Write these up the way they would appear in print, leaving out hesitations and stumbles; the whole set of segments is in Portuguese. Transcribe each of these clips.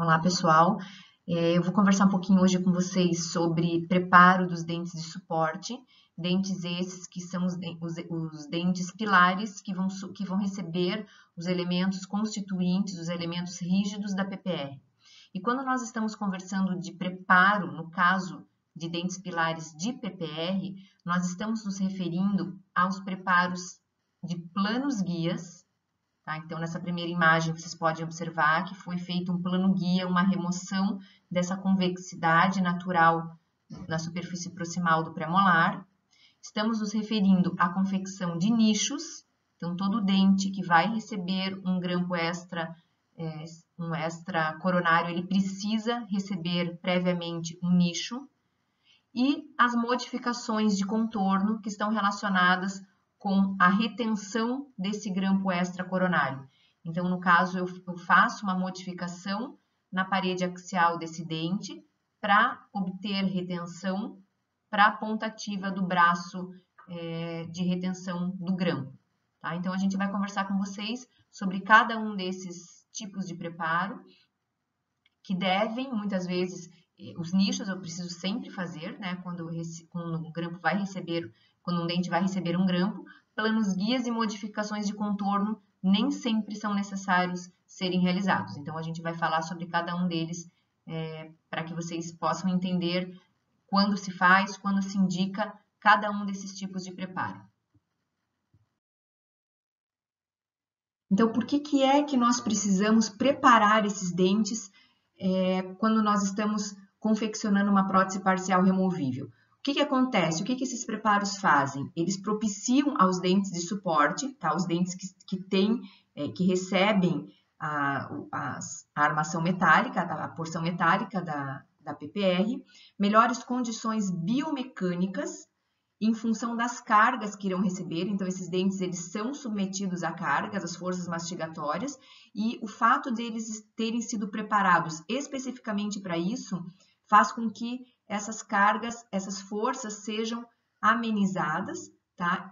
Olá, pessoal. Eu vou conversar um pouquinho hoje com vocês sobre preparo dos dentes de suporte, dentes esses que são os dentes pilares que vão receber os elementos constituintes, os elementos rígidos da PPR. E quando nós estamos conversando de preparo, no caso de dentes pilares de PPR, nós estamos nos referindo aos preparos de planos guias. Tá? Então, nessa primeira imagem, vocês podem observar que foi feito um plano guia, uma remoção dessa convexidade natural na superfície proximal do pré-molar. Estamos nos referindo à confecção de nichos. Então, todo dente que vai receber um grampo extra, um extra coronário, ele precisa receber previamente um nicho. E as modificações de contorno que estão relacionadas com a retenção desse grampo extracoronário. Então, no caso, eu faço uma modificação na parede axial desse dente para obter retenção para a ponta ativa do braço de retenção do grampo. Tá? Então, a gente vai conversar com vocês sobre cada um desses tipos de preparo, que devem, muitas vezes, os nichos eu preciso sempre fazer, né? Quando um grampo vai receber, quando um dente vai receber um grampo, planos guias e modificações de contorno nem sempre são necessários serem realizados. Então, a gente vai falar sobre cada um deles para que vocês possam entender quando se faz, quando se indica cada um desses tipos de preparo. Então, por que é que nós precisamos preparar esses dentes quando nós estamos confeccionando uma prótese parcial removível? O que acontece? O que esses preparos fazem? Eles propiciam aos dentes de suporte, tá? Os dentes que recebem a armação metálica, a porção metálica da PPR, melhores condições biomecânicas em função das cargas que irão receber. Então, esses dentes eles são submetidos a cargas, às forças mastigatórias, e o fato deles terem sido preparados especificamente para isso faz com que essas cargas, essas forças sejam amenizadas, tá?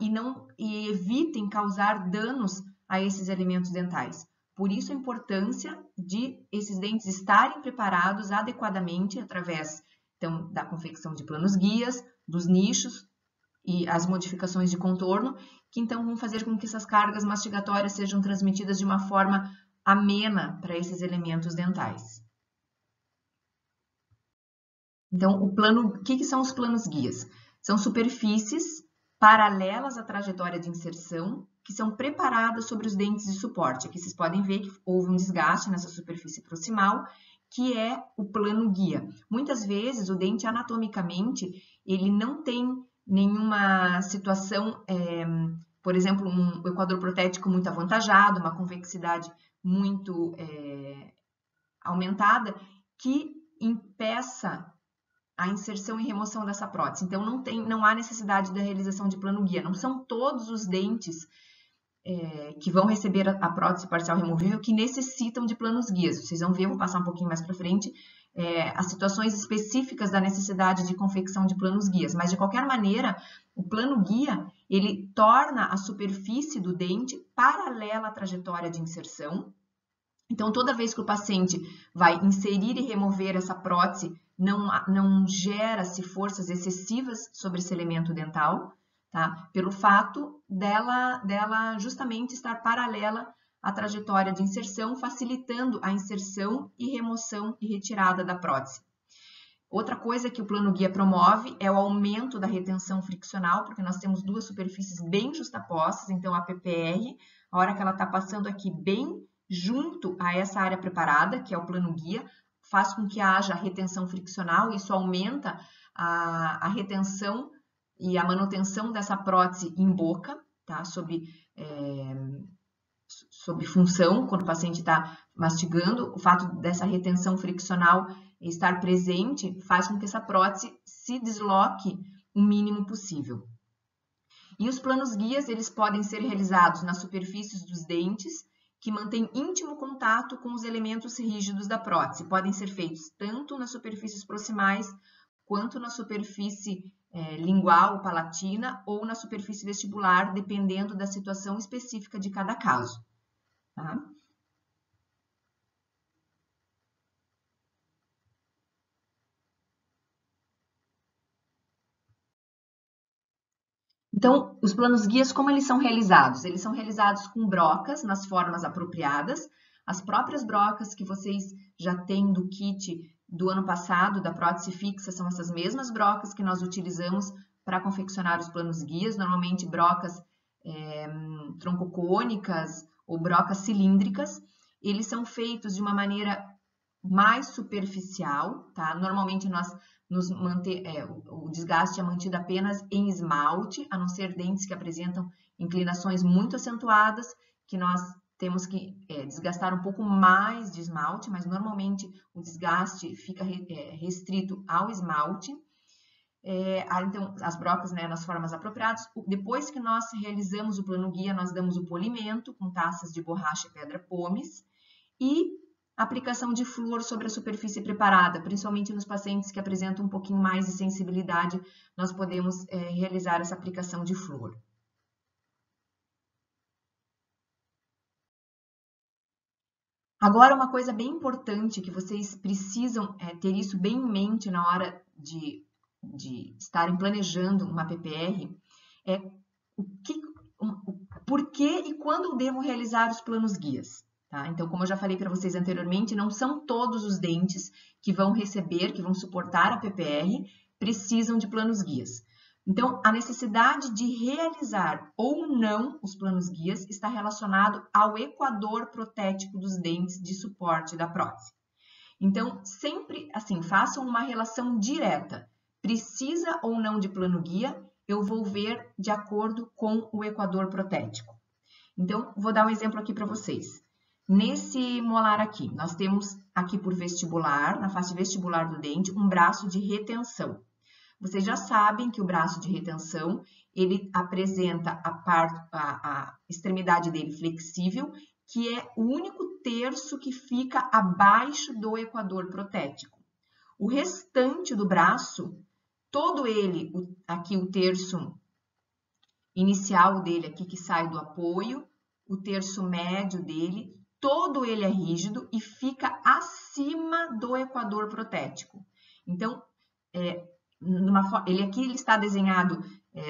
E evitem causar danos a esses elementos dentais. Por isso a importância de esses dentes estarem preparados adequadamente através, então, da confecção de planos guias, dos nichos e as modificações de contorno, que então vão fazer com que essas cargas mastigatórias sejam transmitidas de uma forma amena para esses elementos dentais. Então, o que são os planos guias? São superfícies paralelas à trajetória de inserção que são preparadas sobre os dentes de suporte. Aqui vocês podem ver que houve um desgaste nessa superfície proximal, que é o plano guia. Muitas vezes, o dente anatomicamente, ele não tem nenhuma situação, por exemplo, um equador protético muito avantajado, uma convexidade muito aumentada, que impeça a inserção e remoção dessa prótese. Então, não há necessidade da realização de plano guia. Não são todos os dentes que vão receber a prótese parcial removível que necessitam de planos guias. Vocês vão ver, eu vou passar um pouquinho mais para frente, as situações específicas da necessidade de confecção de planos guias. Mas, de qualquer maneira, o plano guia, ele torna a superfície do dente paralela à trajetória de inserção. Então, toda vez que o paciente vai inserir e remover essa prótese, não gera-se forças excessivas sobre esse elemento dental, tá? Pelo fato dela justamente estar paralela à trajetória de inserção, facilitando a inserção e remoção e retirada da prótese. Outra coisa que o plano guia promove é o aumento da retenção friccional, porque nós temos duas superfícies bem justapostas, então a PPR, a hora que ela está passando aqui bem junto a essa área preparada, que é o plano guia, faz com que haja retenção friccional, isso aumenta a retenção e a manutenção dessa prótese em boca, tá? Sob função, quando o paciente está mastigando, o fato dessa retenção friccional estar presente faz com que essa prótese se desloque o mínimo possível. E os planos guias, eles podem ser realizados nas superfícies dos dentes, que mantém íntimo contato com os elementos rígidos da prótese. Podem ser feitos tanto nas superfícies proximais, quanto na superfície lingual, palatina, ou na superfície vestibular, dependendo da situação específica de cada caso. Tá? Então, os planos guias, como eles são realizados? Eles são realizados com brocas nas formas apropriadas, as próprias brocas que vocês já têm do kit do ano passado, da prótese fixa, são essas mesmas brocas que nós utilizamos para confeccionar os planos guias, normalmente brocas troncocônicas ou brocas cilíndricas. Eles são feitos de uma maneira mais superficial, tá? Normalmente o desgaste é mantido apenas em esmalte, a não ser dentes que apresentam inclinações muito acentuadas, que nós temos que desgastar um pouco mais de esmalte, mas normalmente o desgaste fica restrito ao esmalte. Então, as brocas, né, nas formas apropriadas. Depois que nós realizamos o plano guia, nós damos o polimento com taças de borracha e pedra pomes e aplicação de flúor sobre a superfície preparada, principalmente nos pacientes que apresentam um pouquinho mais de sensibilidade, nós podemos realizar essa aplicação de flúor. Agora, uma coisa bem importante que vocês precisam ter isso bem em mente na hora de estarem planejando uma PPR é por que e quando eu devo realizar os planos guias. Tá? Então, como eu já falei para vocês anteriormente, não são todos os dentes que vão receber, que vão suportar a PPR, precisam de planos guias. Então, a necessidade de realizar ou não os planos guias está relacionado ao equador protético dos dentes de suporte da prótese. Então, sempre assim, façam uma relação direta. Precisa ou não de plano guia, eu vou ver de acordo com o equador protético. Então, vou dar um exemplo aqui para vocês. Nesse molar aqui, nós temos aqui por vestibular, na face vestibular do dente, um braço de retenção. Vocês já sabem que o braço de retenção, ele apresenta a extremidade dele flexível, que é o único terço que fica abaixo do equador protético. O restante do braço, todo ele, aqui o terço inicial dele aqui que sai do apoio, o terço médio dele, todo ele é rígido e fica acima do equador protético. Então, ele está desenhado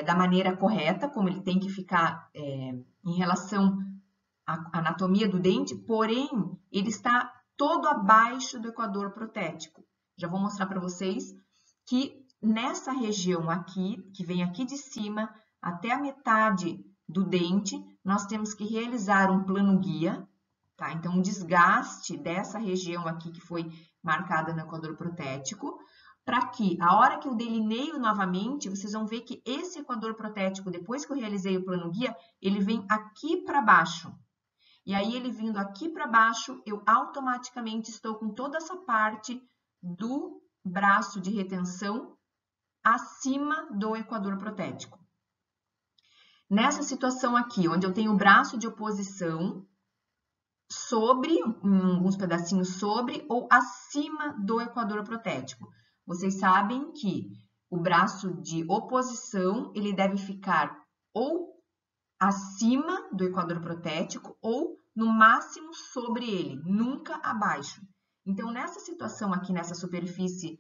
da maneira correta, como ele tem que ficar em relação à anatomia do dente, porém, ele está todo abaixo do equador protético. Já vou mostrar para vocês que nessa região aqui, que vem aqui de cima, até a metade do dente, nós temos que realizar um plano guia, tá? Então, um desgaste dessa região aqui que foi marcada no equador protético, para que, a hora que eu delineio novamente, vocês vão ver que esse equador protético, depois que eu realizei o plano guia, ele vem aqui para baixo. E aí, ele vindo aqui para baixo, eu automaticamente estou com toda essa parte do braço de retenção acima do equador protético. Nessa situação aqui, onde eu tenho o braço de oposição sobre, alguns pedacinhos sobre ou acima do equador protético. Vocês sabem que o braço de oposição, ele deve ficar ou acima do equador protético ou no máximo sobre ele, nunca abaixo. Então, nessa situação aqui, nessa superfície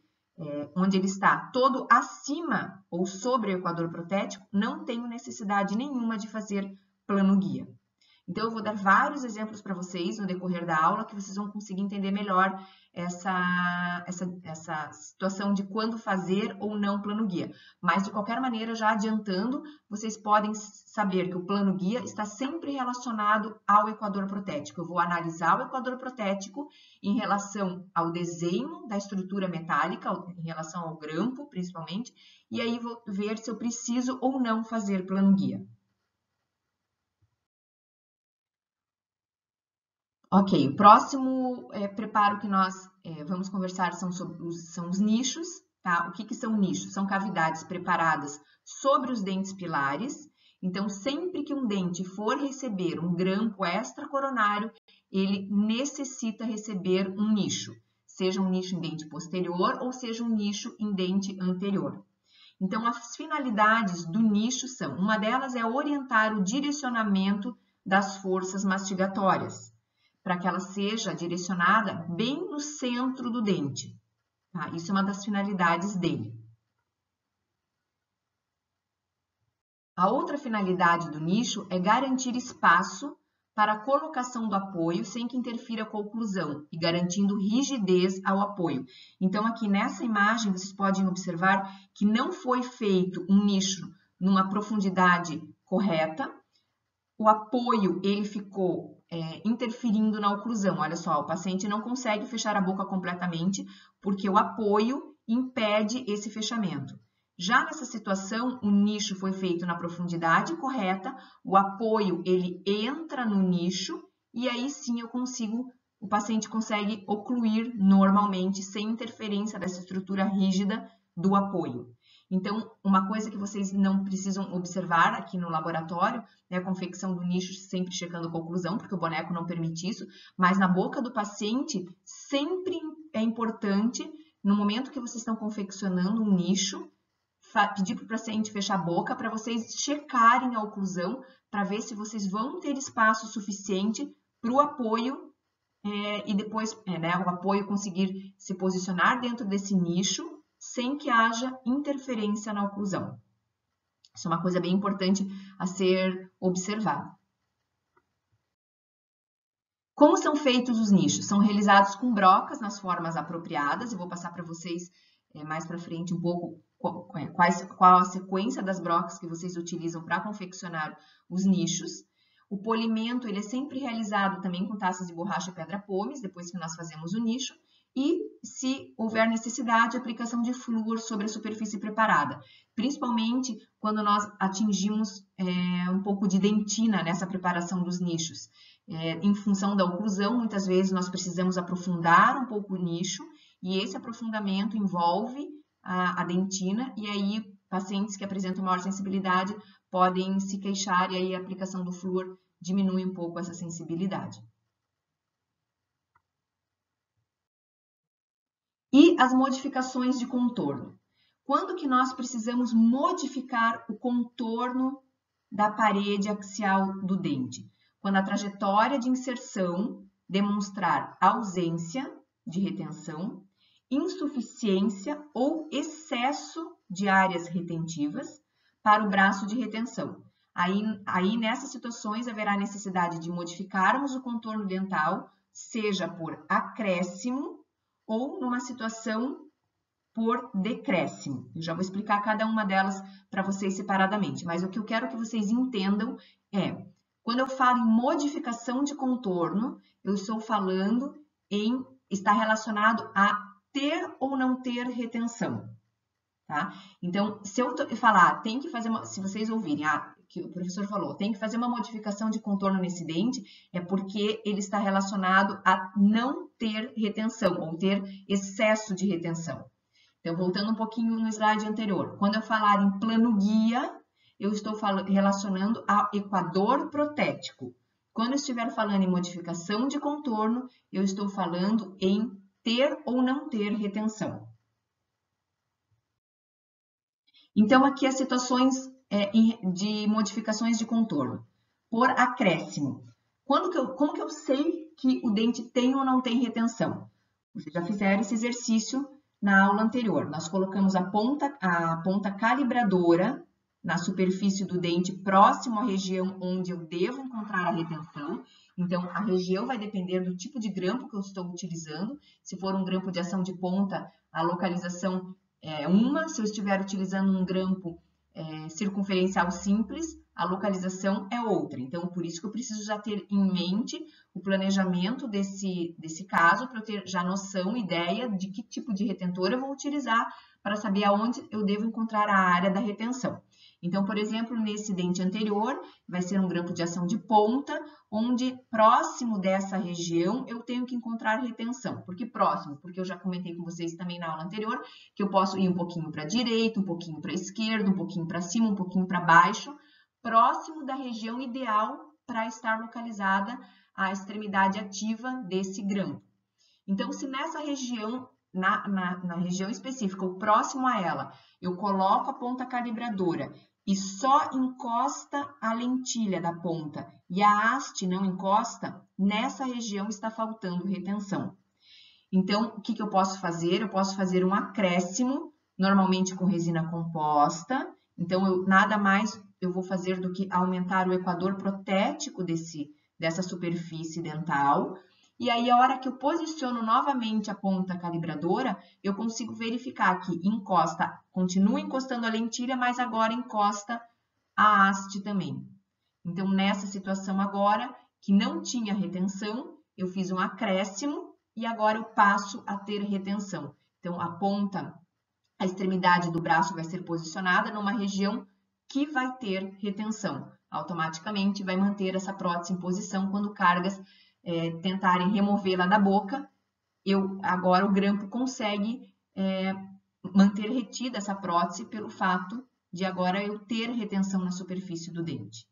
onde ele está todo acima ou sobre o equador protético, não tenho necessidade nenhuma de fazer plano guia. Então, eu vou dar vários exemplos para vocês no decorrer da aula, que vocês vão conseguir entender melhor essa situação de quando fazer ou não plano guia. Mas, de qualquer maneira, já adiantando, vocês podem saber que o plano guia está sempre relacionado ao equador protético. Eu vou analisar o equador protético em relação ao desenho da estrutura metálica, em relação ao grampo, principalmente, e aí vou ver se eu preciso ou não fazer plano guia. Ok, o próximo preparo que nós vamos conversar são os nichos, tá? O que são nichos? São cavidades preparadas sobre os dentes pilares. Então, sempre que um dente for receber um grampo extracoronário, ele necessita receber um nicho, seja um nicho em dente posterior ou seja um nicho em dente anterior. Então, as finalidades do nicho são, uma delas é orientar o direcionamento das forças mastigatórias, para que ela seja direcionada bem no centro do dente. Tá? Isso é uma das finalidades dele. A outra finalidade do nicho é garantir espaço para a colocação do apoio sem que interfira com a oclusão e garantindo rigidez ao apoio. Então, aqui nessa imagem, vocês podem observar que não foi feito um nicho numa profundidade correta. O apoio, ele ficou interferindo na oclusão. Olha só, o paciente não consegue fechar a boca completamente porque o apoio impede esse fechamento. Já nessa situação, o nicho foi feito na profundidade correta, o apoio ele entra no nicho e aí sim o paciente consegue ocluir normalmente sem interferência dessa estrutura rígida do apoio. Então, uma coisa que vocês não precisam observar aqui no laboratório é a confecção do nicho sempre checando a oclusão, porque o boneco não permite isso, mas na boca do paciente sempre é importante, no momento que vocês estão confeccionando um nicho, pedir para o paciente fechar a boca para vocês checarem a oclusão, para ver se vocês vão ter espaço suficiente para o apoio e depois o apoio conseguir se posicionar dentro desse nicho sem que haja interferência na oclusão. Isso é uma coisa bem importante a ser observada. Como são feitos os nichos? São realizados com brocas nas formas apropriadas. Eu vou passar para vocês mais para frente um pouco qual a sequência das brocas que vocês utilizam para confeccionar os nichos. O polimento ele é sempre realizado também com taças de borracha e pedra-pomes, depois que nós fazemos o nicho. E, se houver necessidade, a aplicação de flúor sobre a superfície preparada, principalmente quando nós atingimos um pouco de dentina nessa preparação dos nichos. Em função da oclusão, muitas vezes nós precisamos aprofundar um pouco o nicho e esse aprofundamento envolve a dentina e aí pacientes que apresentam maior sensibilidade podem se queixar e aí a aplicação do flúor diminui um pouco essa sensibilidade. E as modificações de contorno. Quando que nós precisamos modificar o contorno da parede axial do dente? Quando a trajetória de inserção demonstrar ausência de retenção, insuficiência ou excesso de áreas retentivas para o braço de retenção. Aí nessas situações haverá necessidade de modificarmos o contorno dental, seja por acréscimo ou numa situação por decréscimo. Eu já vou explicar cada uma delas para vocês separadamente, mas o que eu quero que vocês entendam é, quando eu falo em modificação de contorno, eu estou falando em estar relacionado a ter ou não ter retenção, tá? Então, se eu falar, tem que fazer se vocês ouvirem, que o professor falou, tem que fazer uma modificação de contorno nesse dente, é porque ele está relacionado a não ter retenção, ou ter excesso de retenção. Então, voltando um pouquinho no slide anterior, quando eu falar em plano guia, eu estou relacionando ao equador protético. Quando eu estiver falando em modificação de contorno, eu estou falando em ter ou não ter retenção. Então, aqui as situações de modificações de contorno. Por acréscimo. Como que eu sei que o dente tem ou não tem retenção? Vocês já fizeram esse exercício na aula anterior. Nós colocamos a ponta calibradora na superfície do dente próximo à região onde eu devo encontrar a retenção. Então, a região vai depender do tipo de grampo que eu estou utilizando. Se for um grampo de ação de ponta, a localização é uma. Se eu estiver utilizando um grampo circunferencial simples, a localização é outra. Então, por isso que eu preciso já ter em mente o planejamento desse caso, para eu ter já noção, ideia de que tipo de retentor eu vou utilizar para saber aonde eu devo encontrar a área da retenção. Então, por exemplo, nesse dente anterior, vai ser um grampo de ação de ponta, onde próximo dessa região eu tenho que encontrar retenção. Por que próximo? Porque eu já comentei com vocês também na aula anterior, que eu posso ir um pouquinho para a direita, um pouquinho para a esquerda, um pouquinho para cima, um pouquinho para baixo, próximo da região ideal para estar localizada a extremidade ativa desse grampo. Então, se nessa região, na região específica, ou próximo a ela, eu coloco a ponta calibradora e só encosta a lentilha da ponta e a haste não encosta, nessa região está faltando retenção. Então, o que eu posso fazer? Eu posso fazer um acréscimo, normalmente com resina composta. Então, eu nada mais eu vou fazer do que aumentar o equador protético dessa superfície dental. E aí, a hora que eu posiciono novamente a ponta calibradora, eu consigo verificar que encosta, continua encostando a lentilha, mas agora encosta a haste também. Então, nessa situação agora, que não tinha retenção, eu fiz um acréscimo e agora eu passo a ter retenção. Então, a extremidade do braço vai ser posicionada numa região que vai ter retenção. Automaticamente vai manter essa prótese em posição quando cargas tentarem removê-la da boca. Agora o grampo consegue manter retida essa prótese pelo fato de agora eu ter retenção na superfície do dente.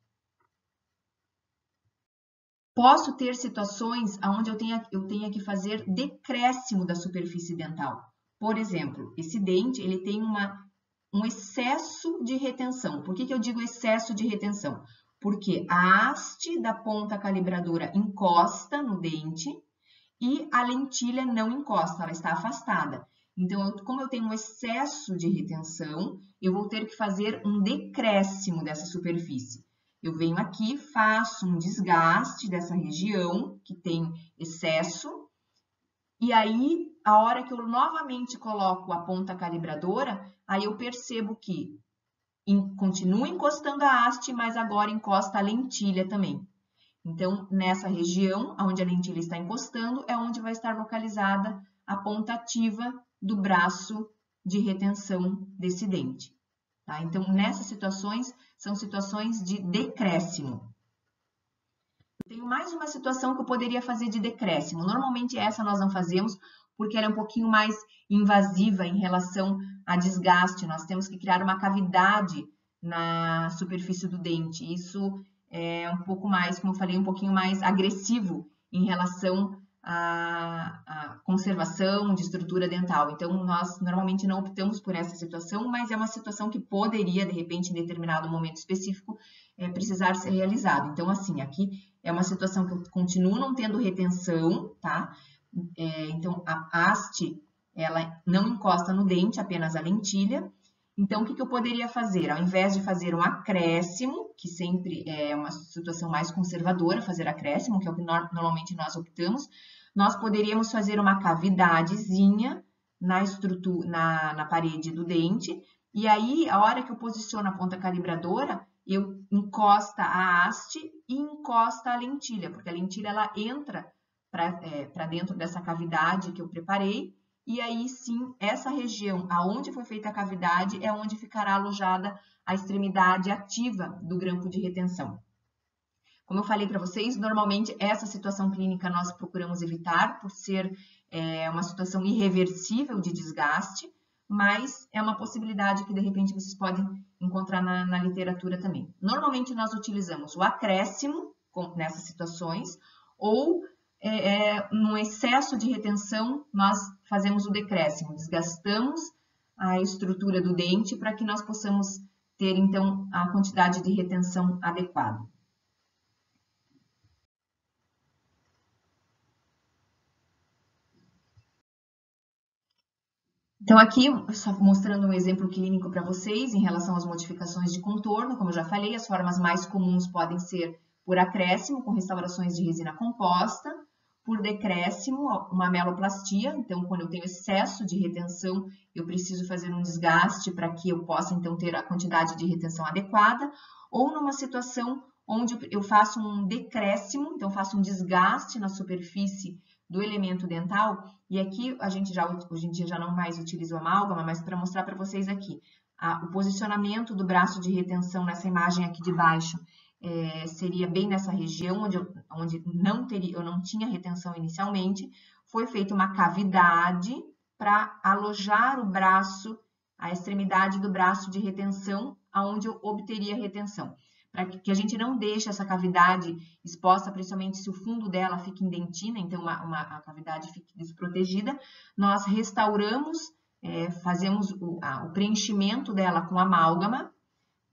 Posso ter situações onde eu tenha que fazer decréscimo da superfície dental. Por exemplo, esse dente ele tem um excesso de retenção. Por que eu digo excesso de retenção? Porque a haste da ponta calibradora encosta no dente e a lentilha não encosta, ela está afastada. Então, como eu tenho um excesso de retenção, eu vou ter que fazer um decréscimo dessa superfície. Eu venho aqui, faço um desgaste dessa região que tem excesso, e aí, a hora que eu novamente coloco a ponta calibradora, aí eu percebo que continua encostando a haste, mas agora encosta a lentilha também. Então, nessa região onde a lentilha está encostando, é onde vai estar localizada a ponta ativa do braço de retenção desse dente. Tá? Então, nessas situações, são situações de decréscimo. Eu tenho mais uma situação que eu poderia fazer de decréscimo. Normalmente essa nós não fazemos porque ela é um pouquinho mais invasiva em relação a desgaste. Nós temos que criar uma cavidade na superfície do dente. Isso é um pouco mais, como eu falei, um pouquinho mais agressivo em relação à conservação de estrutura dental. Então, nós normalmente não optamos por essa situação, mas é uma situação que poderia, de repente, em determinado momento específico, precisar ser realizado. Então, assim, aqui é uma situação que eu continuo não tendo retenção, tá? Então, a haste, ela não encosta no dente, apenas a lentilha. Então, o que eu poderia fazer? Ao invés de fazer um acréscimo, que sempre é uma situação mais conservadora, fazer acréscimo, que é o que normalmente nós optamos, nós poderíamos fazer uma cavidadezinha na parede do dente, e aí, a hora que eu posiciono a ponta calibradora, eu encosta a haste e encosta a lentilha, porque a lentilha ela entra para dentro dessa cavidade que eu preparei, e aí sim, essa região aonde foi feita a cavidade é onde ficará alojada a extremidade ativa do grampo de retenção. Como eu falei para vocês, normalmente essa situação clínica nós procuramos evitar por ser uma situação irreversível de desgaste, mas é uma possibilidade que de repente vocês podem encontrar na literatura também. Normalmente nós utilizamos o acréscimo nessas situações ou num excesso de retenção, nós fazemos o decréscimo, desgastamos a estrutura do dente para que nós possamos ter, então, a quantidade de retenção adequada. Então, aqui, só mostrando um exemplo clínico para vocês em relação às modificações de contorno, como eu já falei, as formas mais comuns podem ser por acréscimo, com restaurações de resina composta, por decréscimo, uma ameloplastia, então quando eu tenho excesso de retenção, eu preciso fazer um desgaste para que eu possa então ter a quantidade de retenção adequada, ou numa situação onde eu faço um decréscimo, então faço um desgaste na superfície do elemento dental, e aqui a gente hoje em dia já não mais utiliza o amálgama, mas para mostrar para vocês aqui, o posicionamento do braço de retenção nessa imagem aqui de baixo, seria bem nessa região onde eu não tinha retenção inicialmente, foi feita uma cavidade para alojar o braço, a extremidade do braço de retenção, aonde eu obteria retenção. Para que a gente não deixe essa cavidade exposta, principalmente se o fundo dela fica em dentina, então a cavidade fique desprotegida, nós restauramos, fazemos o preenchimento dela com amálgama,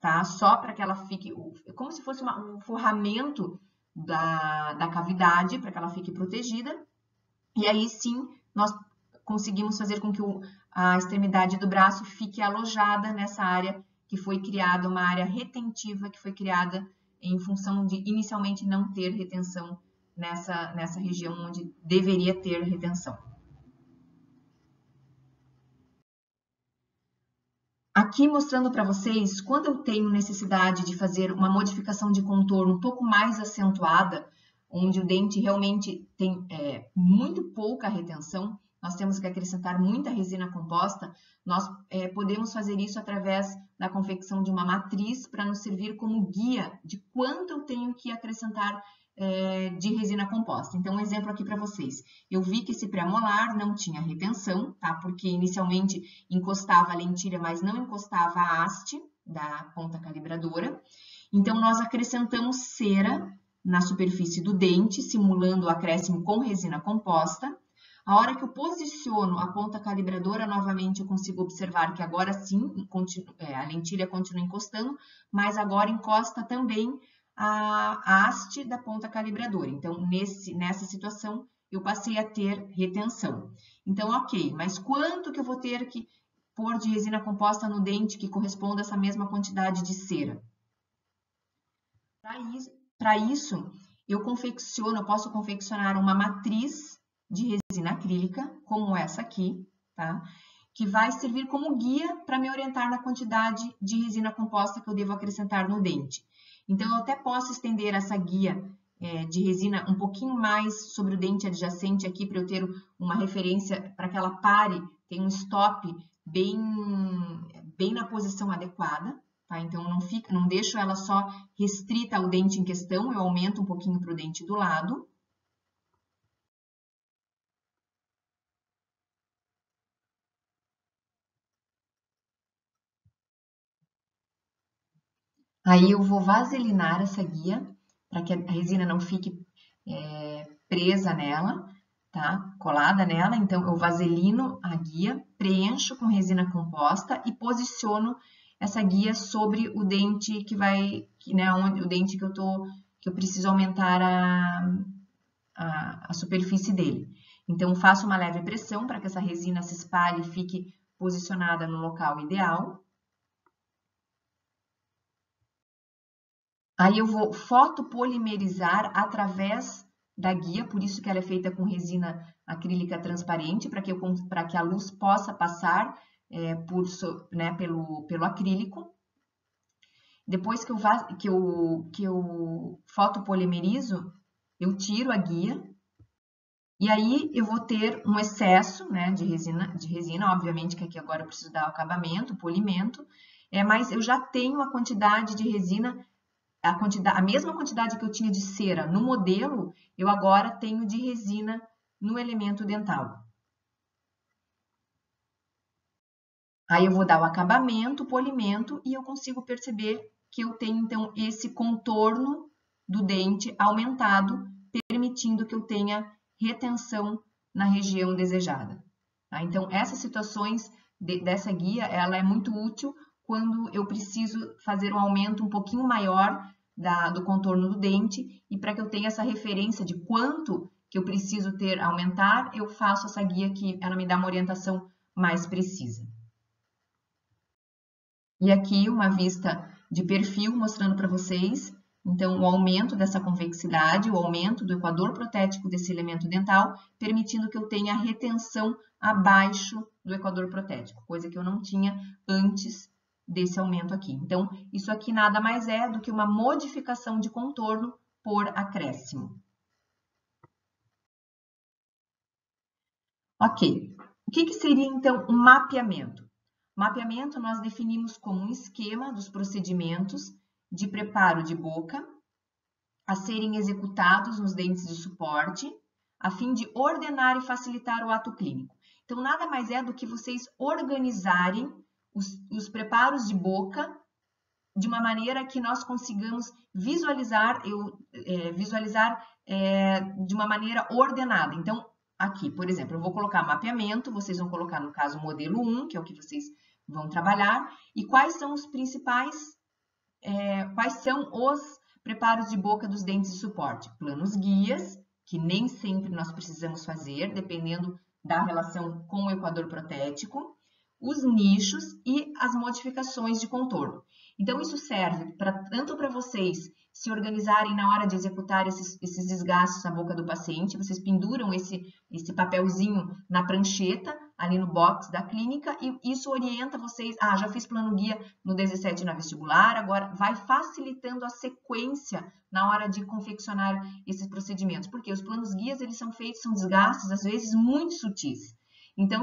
tá? Só para que ela fique, como se fosse um forramento da cavidade, para que ela fique protegida. E aí sim, nós conseguimos fazer com que a extremidade do braço fique alojada nessa área que foi criada, uma área retentiva que foi criada em função de inicialmente não ter retenção nessa região onde deveria ter retenção. Aqui mostrando para vocês, quando eu tenho necessidade de fazer uma modificação de contorno um pouco mais acentuada, onde o dente realmente tem muito pouca retenção, nós temos que acrescentar muita resina composta, nós podemos fazer isso através da confecção de uma matriz para nos servir como guia de quanto eu tenho que acrescentar de resina composta. Então, um exemplo aqui para vocês. Eu vi que esse pré-molar não tinha retenção, tá? Porque inicialmente encostava a lentilha, mas não encostava a haste da ponta calibradora. Então, nós acrescentamos cera na superfície do dente, simulando o acréscimo com resina composta. A hora que eu posiciono a ponta calibradora, novamente eu consigo observar que agora sim a lentilha continua encostando, mas agora encosta também a haste da ponta calibradora. Então, nessa situação, eu passei a ter retenção. Então, ok, mas quanto que eu vou ter que pôr de resina composta no dente que corresponda a essa mesma quantidade de cera? Para isso, eu posso confeccionar uma matriz de resina acrílica, como essa aqui, tá? Que vai servir como guia para me orientar na quantidade de resina composta que eu devo acrescentar no dente. Então, eu até posso estender essa guia de resina um pouquinho mais sobre o dente adjacente aqui, para eu ter uma referência para que ela pare, tem um stop bem na posição adequada, tá? Então, não deixo ela só restrita ao dente em questão, eu aumento um pouquinho para o dente do lado. Aí eu vou vaselinar essa guia, para que a resina não fique presa nela, tá? Colada nela. Então, eu vaselino a guia, preencho com resina composta e posiciono essa guia sobre o dente o dente que eu preciso aumentar a superfície dele. Então, faço uma leve pressão para que essa resina se espalhe e fique posicionada no local ideal. Aí eu vou fotopolimerizar através da guia, por isso que ela é feita com resina acrílica transparente, para que a luz possa passar pelo acrílico. Depois que eu fotopolimerizo, eu tiro a guia, e aí eu vou ter um excesso de resina, obviamente que aqui agora eu preciso dar o acabamento, polimento, mas eu já tenho a quantidade de resina, a mesma quantidade que eu tinha de cera no modelo, eu agora tenho de resina no elemento dental. Aí eu vou dar o acabamento, o polimento, e eu consigo perceber que eu tenho, então, esse contorno do dente aumentado, permitindo que eu tenha retenção na região desejada. Tá? Então, essas situações dessa guia, ela é muito útil quando eu preciso fazer um aumento um pouquinho maior do contorno do dente, e para que eu tenha essa referência de quanto que eu preciso aumentar, eu faço essa guia que ela me dá uma orientação mais precisa. E aqui uma vista de perfil mostrando para vocês, então, o aumento dessa convexidade, o aumento do equador protético desse elemento dental, permitindo que eu tenha retenção abaixo do equador protético, coisa que eu não tinha antes desse aumento aqui. Então, isso aqui nada mais é do que uma modificação de contorno por acréscimo. Ok, o que seria então um mapeamento? Mapeamento nós definimos como um esquema dos procedimentos de preparo de boca a serem executados nos dentes de suporte, a fim de ordenar e facilitar o ato clínico. Então, nada mais é do que vocês organizarem os preparos de boca de uma maneira que nós consigamos visualizar de uma maneira ordenada. Então, aqui, por exemplo, eu vou colocar mapeamento, vocês vão colocar, no caso, modelo 1, que é o que vocês vão trabalhar, e quais são os preparos de boca dos dentes de suporte? Planos guias, que nem sempre nós precisamos fazer, dependendo da relação com o equador protético. os nichos e as modificações de contorno. Então, isso serve tanto para vocês se organizarem na hora de executar esses desgastes na boca do paciente, vocês penduram esse papelzinho na prancheta, ali no box da clínica, e isso orienta vocês, já fiz plano guia no 17 na vestibular, agora vai facilitando a sequência na hora de confeccionar esses procedimentos, porque os planos guias, eles são desgastes, às vezes, muito sutis. Então,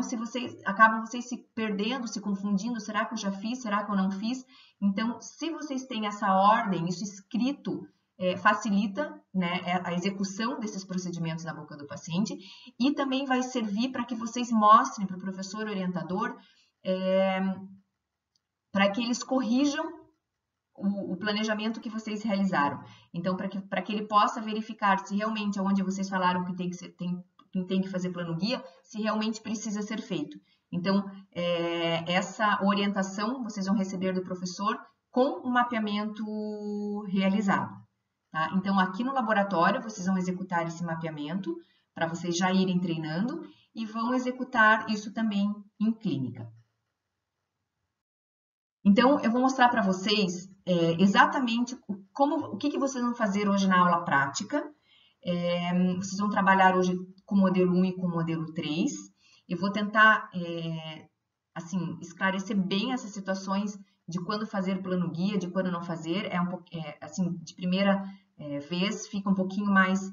acabam vocês se perdendo, se confundindo, será que eu já fiz, será que eu não fiz? Então, se vocês têm essa ordem, isso escrito, facilita, né, a execução desses procedimentos na boca do paciente e também vai servir para que vocês mostrem para o professor orientador, para que eles corrijam o planejamento que vocês realizaram. Então, para que ele possa verificar se realmente onde vocês falaram que tem que fazer plano guia, se realmente precisa ser feito. Então, essa orientação vocês vão receber do professor com o mapeamento realizado. Tá? Então, aqui no laboratório, vocês vão executar esse mapeamento para vocês já irem treinando e vão executar isso também em clínica. Então, eu vou mostrar para vocês exatamente o que vocês vão fazer hoje na aula prática. Vocês vão trabalhar hoje com o modelo 1 e com o modelo 3. Eu vou tentar, esclarecer bem essas situações de quando fazer plano guia, de quando não fazer. De primeira vez fica um pouquinho mais,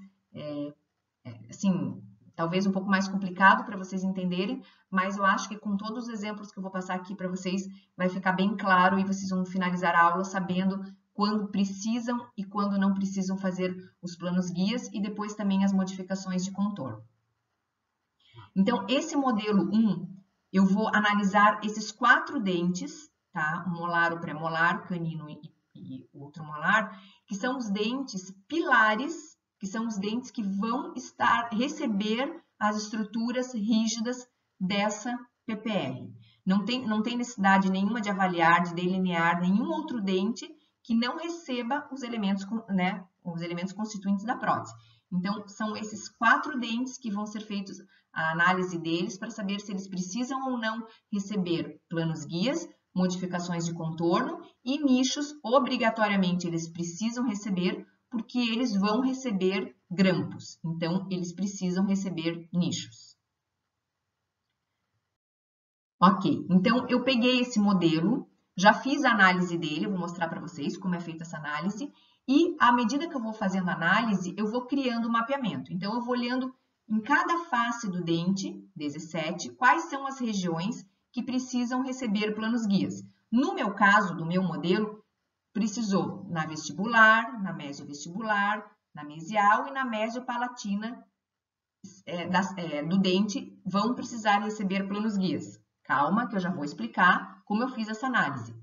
talvez um pouco mais complicado para vocês entenderem, mas eu acho que com todos os exemplos que eu vou passar aqui para vocês, vai ficar bem claro e vocês vão finalizar a aula sabendo quando precisam e quando não precisam fazer os planos guias e depois também as modificações de contorno. Então, esse modelo 1, eu vou analisar esses 4 dentes, tá? O molar, o pré-molar, canino e outro molar, que são os dentes pilares, que são os dentes que vão receber as estruturas rígidas dessa PPR. Não tem necessidade nenhuma de avaliar, de delinear nenhum outro dente que não receba os elementos, né, os elementos constituintes da prótese. Então, são esses 4 dentes que vão ser feitos a análise deles para saber se eles precisam ou não receber planos guias, modificações de contorno e nichos, obrigatoriamente eles precisam receber, porque eles vão receber grampos. Então, eles precisam receber nichos. Ok, então eu peguei esse modelo, já fiz a análise dele, eu vou mostrar para vocês como é feita essa análise, e à medida que eu vou fazendo a análise, eu vou criando o mapeamento. Então, eu vou olhando em cada face do dente, 17, quais são as regiões que precisam receber planos guias. No meu caso, do meu modelo, precisou na vestibular, na mesiovestibular, na mesial e na mesiopalatina do dente vão precisar receber planos guias. Calma, que eu já vou explicar como eu fiz essa análise.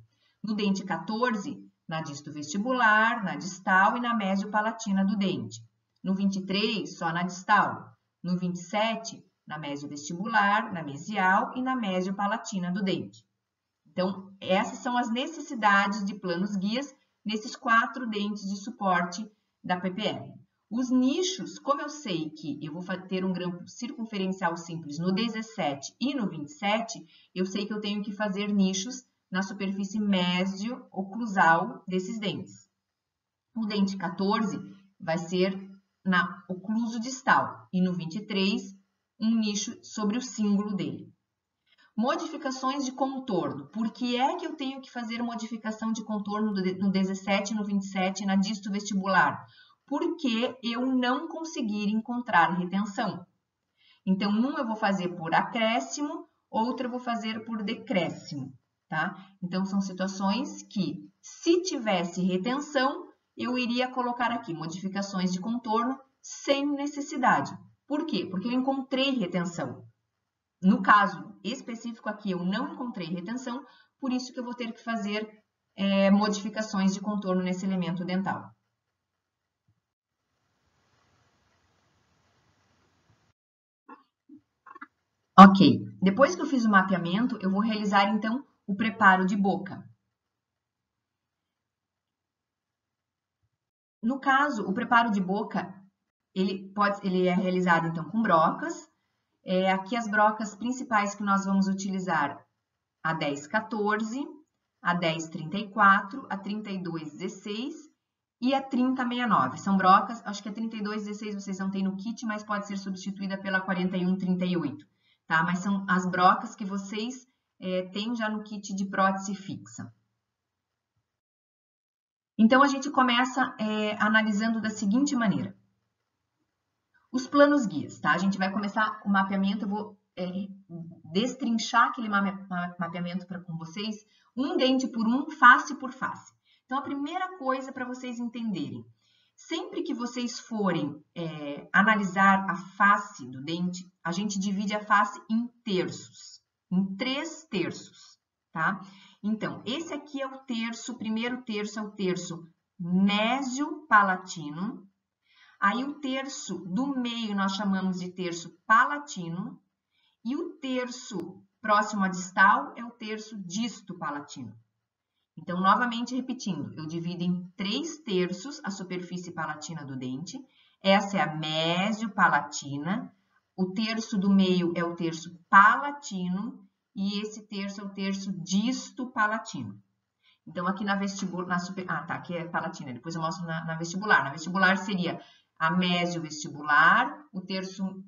No dente 14, na distovestibular, na distal e na mesiopalatina do dente. No 23, só na distal. No 27, na mesiovestibular, na mesial e na mesiopalatina do dente. Então, essas são as necessidades de planos guias nesses 4 dentes de suporte da PPR. Os nichos, como eu sei que eu vou ter um grampo circunferencial simples no 17 e no 27, eu sei que eu tenho que fazer nichos na superfície mesio-oclusal desses dentes. O dente 14 vai ser na ocluso distal e no 23, um nicho sobre o cíngulo dele. Modificações de contorno. Por que é que eu tenho que fazer modificação de contorno no 17 e no 27 na disto vestibular? Porque eu não conseguir encontrar retenção. Então, um eu vou fazer por acréscimo, outro eu vou fazer por decréscimo, tá? Então, são situações que, se tivesse retenção, eu iria colocar aqui modificações de contorno sem necessidade. Por quê? Porque eu encontrei retenção. No caso específico aqui, eu não encontrei retenção, por isso que eu vou ter que fazer modificações de contorno nesse elemento dental. Ok, depois que eu fiz o mapeamento, eu vou realizar, então, o preparo de boca. No caso, o preparo de boca, ele é realizado, então, com brocas. Aqui as brocas principais que nós vamos utilizar a 10,14, a 10,34, a 32,16 e a 30,69. São brocas, acho que a 32,16 vocês não têm no kit, mas pode ser substituída pela 41,38, tá? Mas são as brocas que vocês têm já no kit de prótese fixa. Então, a gente começa analisando da seguinte maneira. Os planos guias, tá? A gente vai começar o mapeamento, eu vou destrinchar aquele mapeamento com vocês, um dente por um, face por face. Então, a primeira coisa para vocês entenderem, sempre que vocês forem analisar a face do dente, a gente divide a face em terços, em 3 terços, tá? Então, esse aqui é o terço, o primeiro terço é o terço mésio-palatino. Aí, o terço do meio nós chamamos de terço palatino. E o terço próximo à distal é o terço disto-palatino. Então, novamente repetindo, eu divido em 3 terços a superfície palatina do dente. Essa é a mésio-palatina. O terço do meio é o terço palatino. E esse terço é o terço disto-palatino. Então, aqui na vestibular... aqui é palatina, depois eu mostro na vestibular. Na vestibular seria a mésio-vestibular, o terço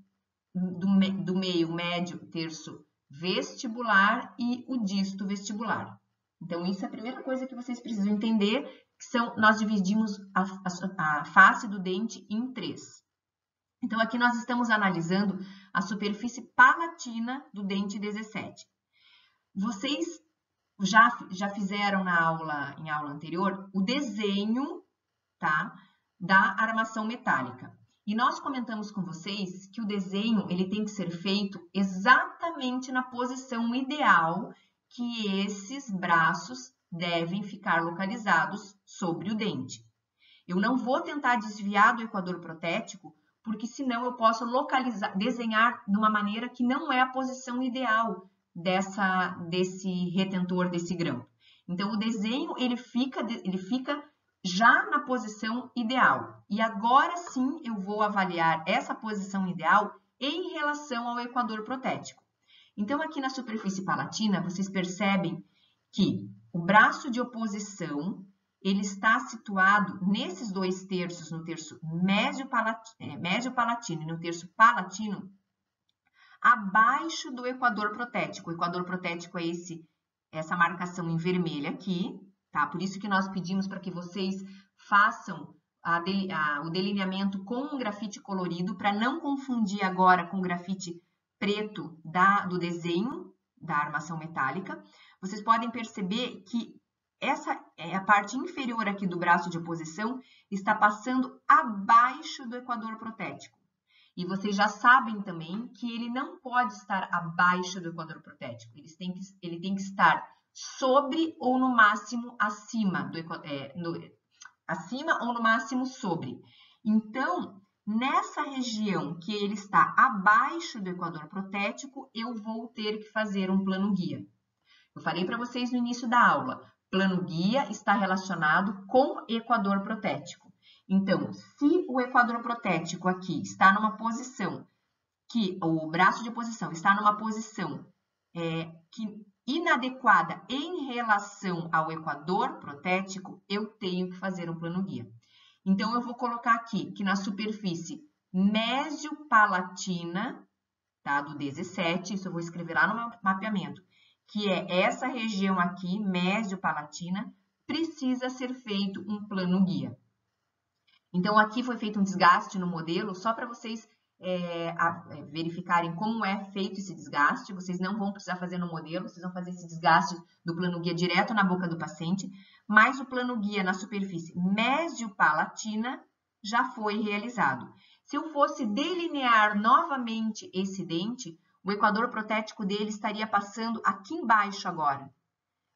do meio médio, terço vestibular e o disto vestibular. Então, isso é a primeira coisa que vocês precisam entender, que nós dividimos a face do dente em 3. Então, aqui nós estamos analisando a superfície palatina do dente 17. Vocês já fizeram em aula anterior o desenho, tá, da armação metálica. E nós comentamos com vocês que o desenho ele tem que ser feito exatamente na posição ideal que esses braços devem ficar localizados sobre o dente. Eu não vou tentar desviar do equador protético, porque senão eu posso desenhar de uma maneira que não é a posição ideal desse retentor, desse grão. Então, o desenho ele fica já na posição ideal. E agora sim eu vou avaliar essa posição ideal em relação ao equador protético. Então, aqui na superfície palatina, vocês percebem que o braço de oposição ele está situado nesses 2 terços, no terço médio-palatino e no terço palatino, abaixo do equador protético. O equador protético é essa marcação em vermelho aqui, tá? Por isso que nós pedimos para que vocês façam o delineamento com um grafite colorido, para não confundir agora com o grafite preto do desenho da armação metálica. Vocês podem perceber que essa é a parte inferior aqui do braço de oposição, está passando abaixo do equador protético. E vocês já sabem também que ele não pode estar abaixo do equador protético. Ele tem que estar sobre ou no máximo acima acima ou no máximo sobre. Então, nessa região que ele está abaixo do equador protético, eu vou ter que fazer um plano guia. Eu falei para vocês no início da aula, plano guia está relacionado com equador protético. Então, se o equador protético aqui está numa posição o braço de oposição está numa posição inadequada em relação ao equador protético, eu tenho que fazer um plano guia. Então, eu vou colocar aqui que na superfície mésio-palatina, tá, do 17, isso eu vou escrever lá no mapeamento, que é essa região aqui, mésio-palatina, precisa ser feito um plano guia. Então, aqui foi feito um desgaste no modelo, só para vocês verificarem como é feito esse desgaste. Vocês não vão precisar fazer no modelo, vocês vão fazer esse desgaste do plano guia direto na boca do paciente, mas o plano guia na superfície mésio-palatina já foi realizado. Se eu fosse delinear novamente esse dente, o equador protético dele estaria passando aqui embaixo agora.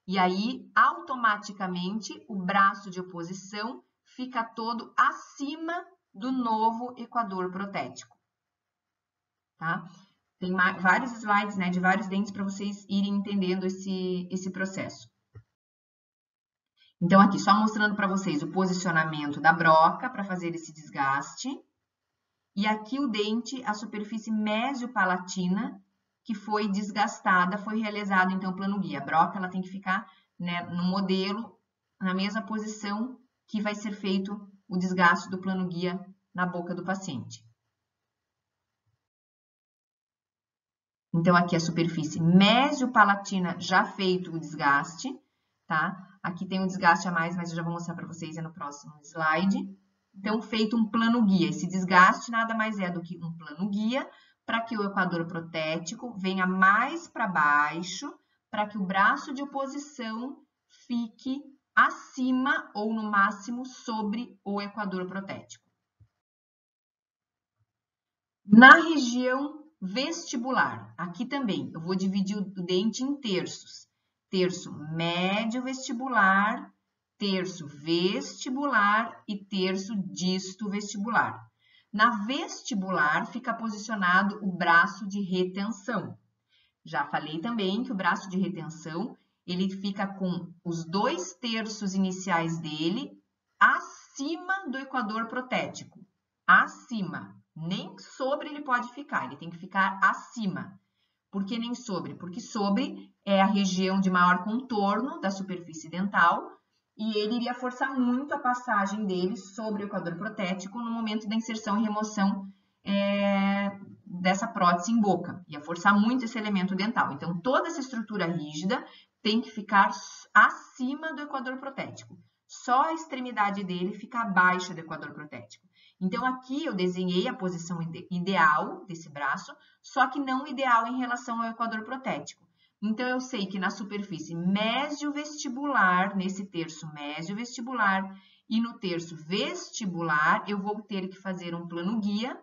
E aí, automaticamente, o braço de oposição fica todo acima do novo equador protético. Tá? Tem vários slides, né, de vários dentes para vocês irem entendendo esse processo. Então, aqui, só mostrando para vocês o posicionamento da broca para fazer esse desgaste. E aqui o dente, a superfície mésio-palatina, que foi desgastada, foi realizado então o plano guia. A broca ela tem que ficar, né, no modelo, na mesma posição que vai ser feito o desgaste do plano guia na boca do paciente. Então, aqui a superfície mesiopalatina já feito o desgaste, tá? Aqui tem um desgaste a mais, mas eu já vou mostrar para vocês no próximo slide. Então, feito um plano guia. Esse desgaste nada mais é do que um plano guia para que o equador protético venha mais para baixo, para que o braço de oposição fique acima ou no máximo sobre o equador protético. Na região vestibular, aqui também, eu vou dividir o dente em terços. Terço médio vestibular, terço vestibular e terço disto vestibular. Na vestibular fica posicionado o braço de retenção. Já falei também que o braço de retenção, ele fica com os 2 terços iniciais dele acima do equador protético. Acima. Nem sobre ele pode ficar, ele tem que ficar acima. Por que nem sobre? Porque sobre é a região de maior contorno da superfície dental e ele iria forçar muito a passagem dele sobre o equador protético no momento da inserção e remoção dessa prótese em boca. Ia forçar muito esse elemento dental. Então, toda essa estrutura rígida tem que ficar acima do equador protético. Só a extremidade dele fica abaixo do equador protético. Então, aqui eu desenhei a posição ideal desse braço, só que não ideal em relação ao equador protético. Então, eu sei que na superfície mesiovestibular, nesse terço mesiovestibular e no terço vestibular, eu vou ter que fazer um plano guia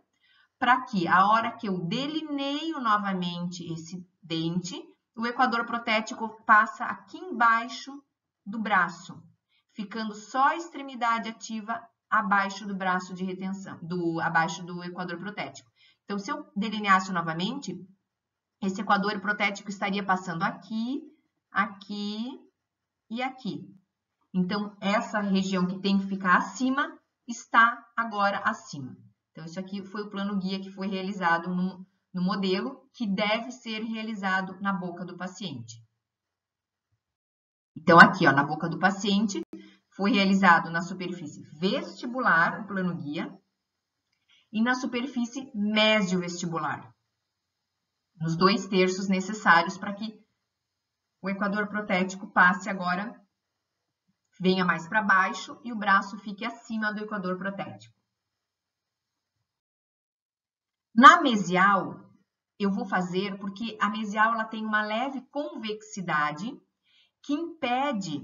para que, a hora que eu delineio novamente esse dente, o equador protético passa aqui embaixo do braço, ficando só a extremidade ativa abaixo do braço de retenção, abaixo do equador protético. Então, se eu delineasse novamente, esse equador protético estaria passando aqui, aqui e aqui. Então, essa região que tem que ficar acima, está agora acima. Então, isso aqui foi o plano guia que foi realizado no modelo, que deve ser realizado na boca do paciente. Então, aqui, ó, na boca do paciente, foi realizado na superfície vestibular, o plano guia, e na superfície mesiovestibular, nos 2 terços necessários para que o equador protético passe agora, venha mais para baixo e o braço fique acima do equador protético. Na mesial, eu vou fazer porque a mesial ela tem uma leve convexidade que impede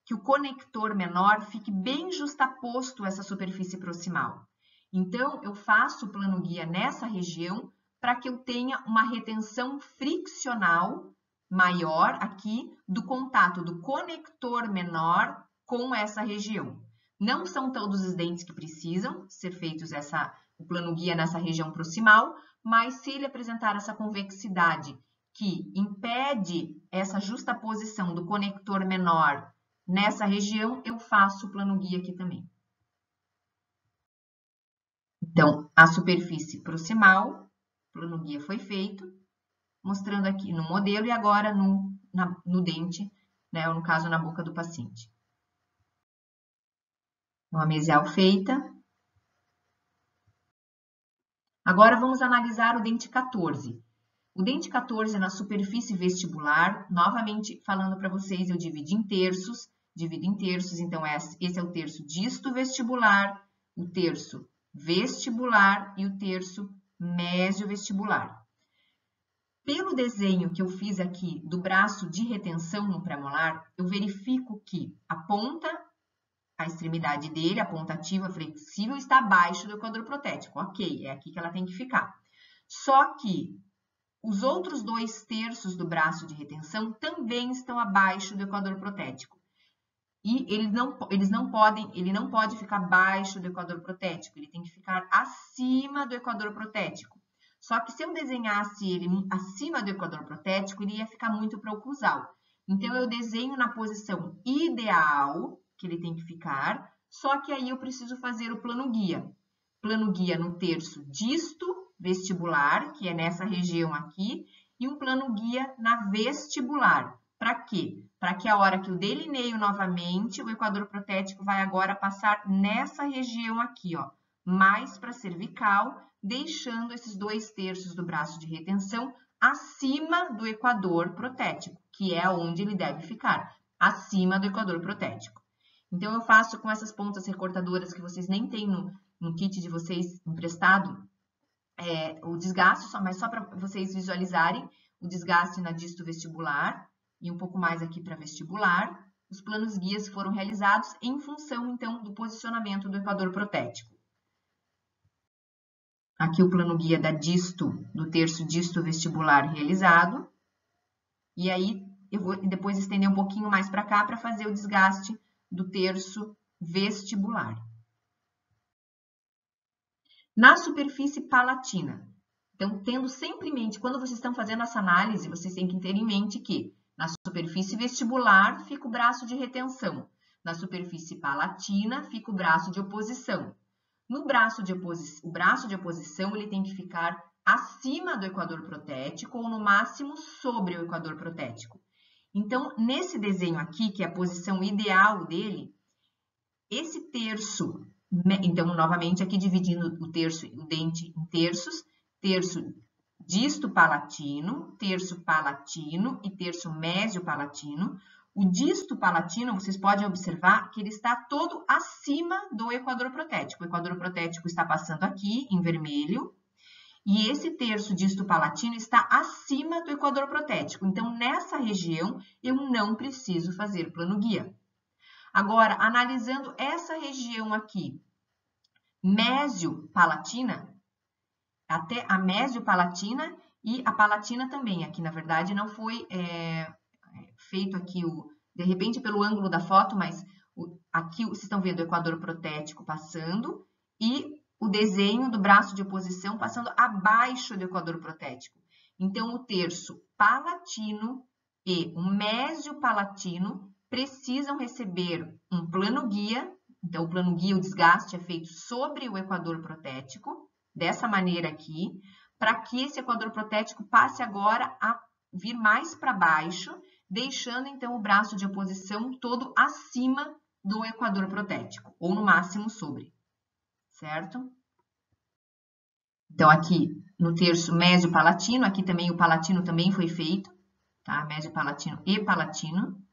que o conector menor fique bem justaposto a essa superfície proximal. Então, eu faço o plano guia nessa região para que eu tenha uma retenção friccional maior aqui do contato do conector menor com essa região. Não são todos os dentes que precisam ser feitos o plano guia nessa região proximal, mas se ele apresentar essa convexidade que impede essa justaposição do conector menor nessa região, eu faço o plano guia aqui também. Então, a superfície proximal, o plano guia foi feito, mostrando aqui no modelo e agora no dente, né, ou no caso na boca do paciente. Uma mesial feita. Agora vamos analisar o dente 14. O dente 14 na superfície vestibular, novamente falando para vocês, eu divido em terços, então esse é o terço disto vestibular, o terço vestibular e o terço mesiovestibular. Pelo desenho que eu fiz aqui do braço de retenção no pré-molar, eu verifico que a extremidade dele, a ponta ativa flexível, está abaixo do equador protético. Ok, é aqui que ela tem que ficar. Só que os outros 2 terços do braço de retenção também estão abaixo do equador protético. E ele não pode ficar abaixo do equador protético, ele tem que ficar acima do equador protético. Só que se eu desenhasse ele acima do equador protético, ele ia ficar muito proclusal. Então, eu desenho na posição ideal que ele tem que ficar, só que aí eu preciso fazer o plano guia. Plano guia no terço disto vestibular, que é nessa região aqui, e um plano guia na vestibular. Para quê? Para que a hora que eu delineio novamente, o equador protético vai agora passar nessa região aqui, ó, mais para a cervical, deixando esses 2/3 do braço de retenção acima do equador protético, que é onde ele deve ficar, acima do equador protético. Então, eu faço com essas pontas recortadoras que vocês nem têm no kit de vocês emprestado, o desgaste, mas só para vocês visualizarem o desgaste na disto vestibular e um pouco mais aqui para vestibular. Os planos guias foram realizados em função, então, do posicionamento do equador protético. Aqui o plano guia da disto, do terço disto vestibular realizado. E aí, eu vou depois estender um pouquinho mais para cá para fazer o desgaste do terço vestibular. Na superfície palatina. Então, tendo sempre em mente, quando vocês estão fazendo essa análise, vocês têm que ter em mente que na superfície vestibular fica o braço de retenção. Na superfície palatina fica o braço de oposição. No braço de oposição, o braço de oposição ele tem que ficar acima do equador protético ou no máximo sobre o equador protético. Então, nesse desenho aqui, que é a posição ideal dele, esse terço, então, novamente aqui dividindo o dente em terços, terço disto palatino, terço palatino e terço mésio palatino. O disto palatino, vocês podem observar que ele está todo acima do equador protético. O equador protético está passando aqui, em vermelho, e esse terço disto palatino está acima do equador protético. Então, nessa região, eu não preciso fazer plano guia. Agora, analisando essa região aqui, mésio-palatina, até a mésio-palatina e a palatina também. Aqui, na verdade, não foi feito aqui, de repente, pelo ângulo da foto, mas aqui vocês estão vendo o equador protético passando e o desenho do braço de oposição passando abaixo do equador protético. Então, o terço palatino e o mésio-palatino precisam receber um plano guia. Então, o plano guia, o desgaste é feito sobre o equador protético, dessa maneira aqui, para que esse equador protético passe agora a vir mais para baixo, deixando, então, o braço de oposição todo acima do equador protético, ou no máximo sobre, certo? Então, aqui no terço mésio-palatino, aqui também o palatino também foi feito, tá? Mésio-palatino e palatino,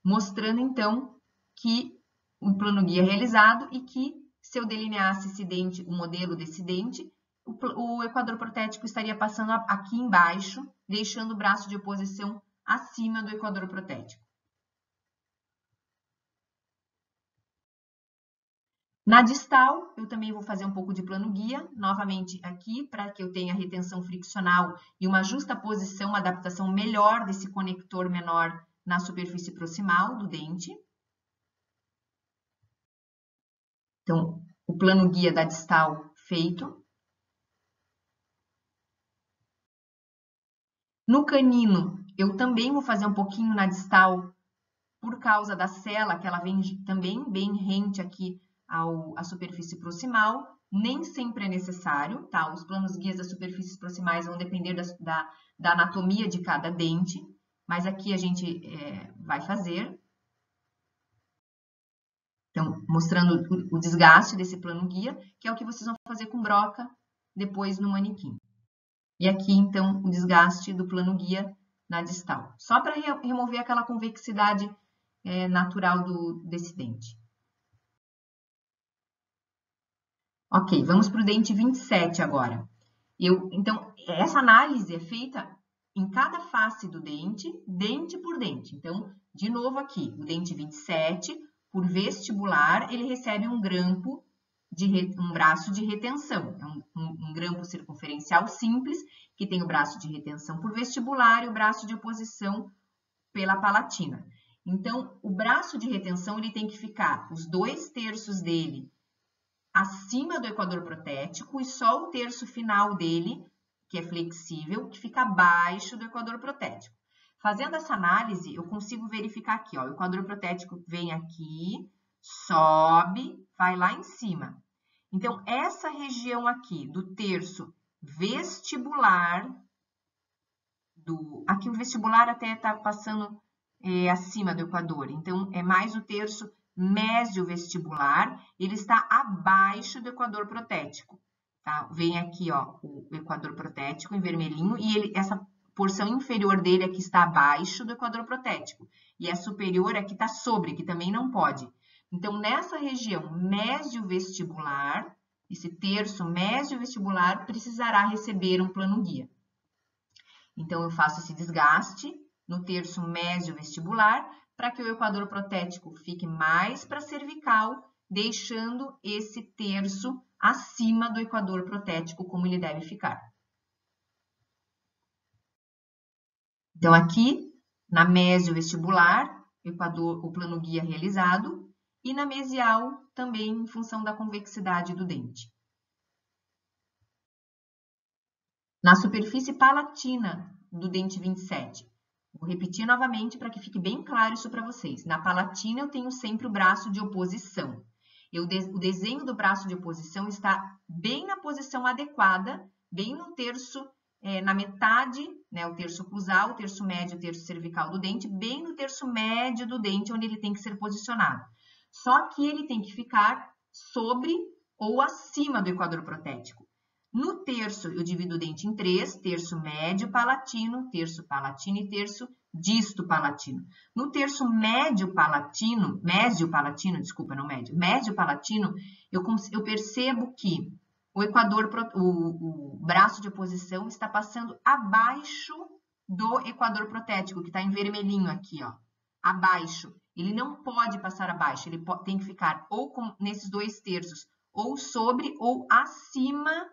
mostrando, então, que o plano guia é realizado e que, se eu delineasse esse dente, o modelo desse dente, o equador protético estaria passando aqui embaixo, deixando o braço de oposição acima do equador protético. Na distal, eu também vou fazer um pouco de plano guia, novamente aqui, para que eu tenha retenção friccional e uma justa posição, uma adaptação melhor desse conector menor na superfície proximal do dente. Então, o plano guia da distal feito. No canino, eu também vou fazer um pouquinho na distal, por causa da sela, que ela vem também bem rente aqui à superfície proximal. Nem sempre é necessário, tá? Os planos guias das superfícies proximais vão depender da anatomia de cada dente, mas aqui a gente vai fazer. Então, mostrando o desgaste desse plano guia, que é o que vocês vão fazer com broca depois no manequim. E aqui, então, o desgaste do plano guia na distal. Só para remover aquela convexidade natural desse dente. Ok, vamos para o dente 27 agora. Então, essa análise é feita em cada face do dente, dente por dente. Então, de novo aqui, o dente 27, por vestibular, ele recebe um grampo, um braço de retenção. É um grampo circunferencial simples, que tem o braço de retenção por vestibular e o braço de oposição pela palatina. Então, o braço de retenção ele tem que ficar os 2/3 dele acima do equador protético e só o terço final dele, que é flexível, que fica abaixo do equador protético. Fazendo essa análise, eu consigo verificar aqui, ó, o equador protético vem aqui, sobe, vai lá em cima. Então, essa região aqui do terço vestibular, Aqui o vestibular até está passando acima do equador, então é mais o terço mesiovestibular, ele está abaixo do equador protético, tá? Vem aqui, ó, o equador protético em vermelhinho e essa porção inferior dele aqui está abaixo do equador protético e a superior aqui está sobre, que também não pode. Então, nessa região mesiovestibular, esse terço mesiovestibular precisará receber um plano guia. Então, eu faço esse desgaste no terço mesiovestibular para que o equador protético fique mais para a cervical, deixando esse terço acima do equador protético, como ele deve ficar. Então, aqui, na mesiovestibular, o plano guia realizado, e na mesial, também em função da convexidade do dente. Na superfície palatina do dente 27, vou repetir novamente para que fique bem claro isso para vocês. Na palatina, eu tenho sempre o braço de oposição. O desenho do braço de oposição está bem na posição adequada, bem no terço, na metade, né, o terço oclusal, o terço médio, o terço cervical do dente, bem no terço médio do dente, onde ele tem que ser posicionado. Só que ele tem que ficar sobre ou acima do equador protético. No terço, eu divido o dente em 3, terço médio palatino e terço disto palatino. No terço médio palatino, eu percebo que o braço de oposição está passando abaixo do equador protético, que está em vermelhinho aqui, ó, abaixo. Ele não pode passar abaixo, ele tem que ficar ou nesses 2 terços, ou sobre ou acima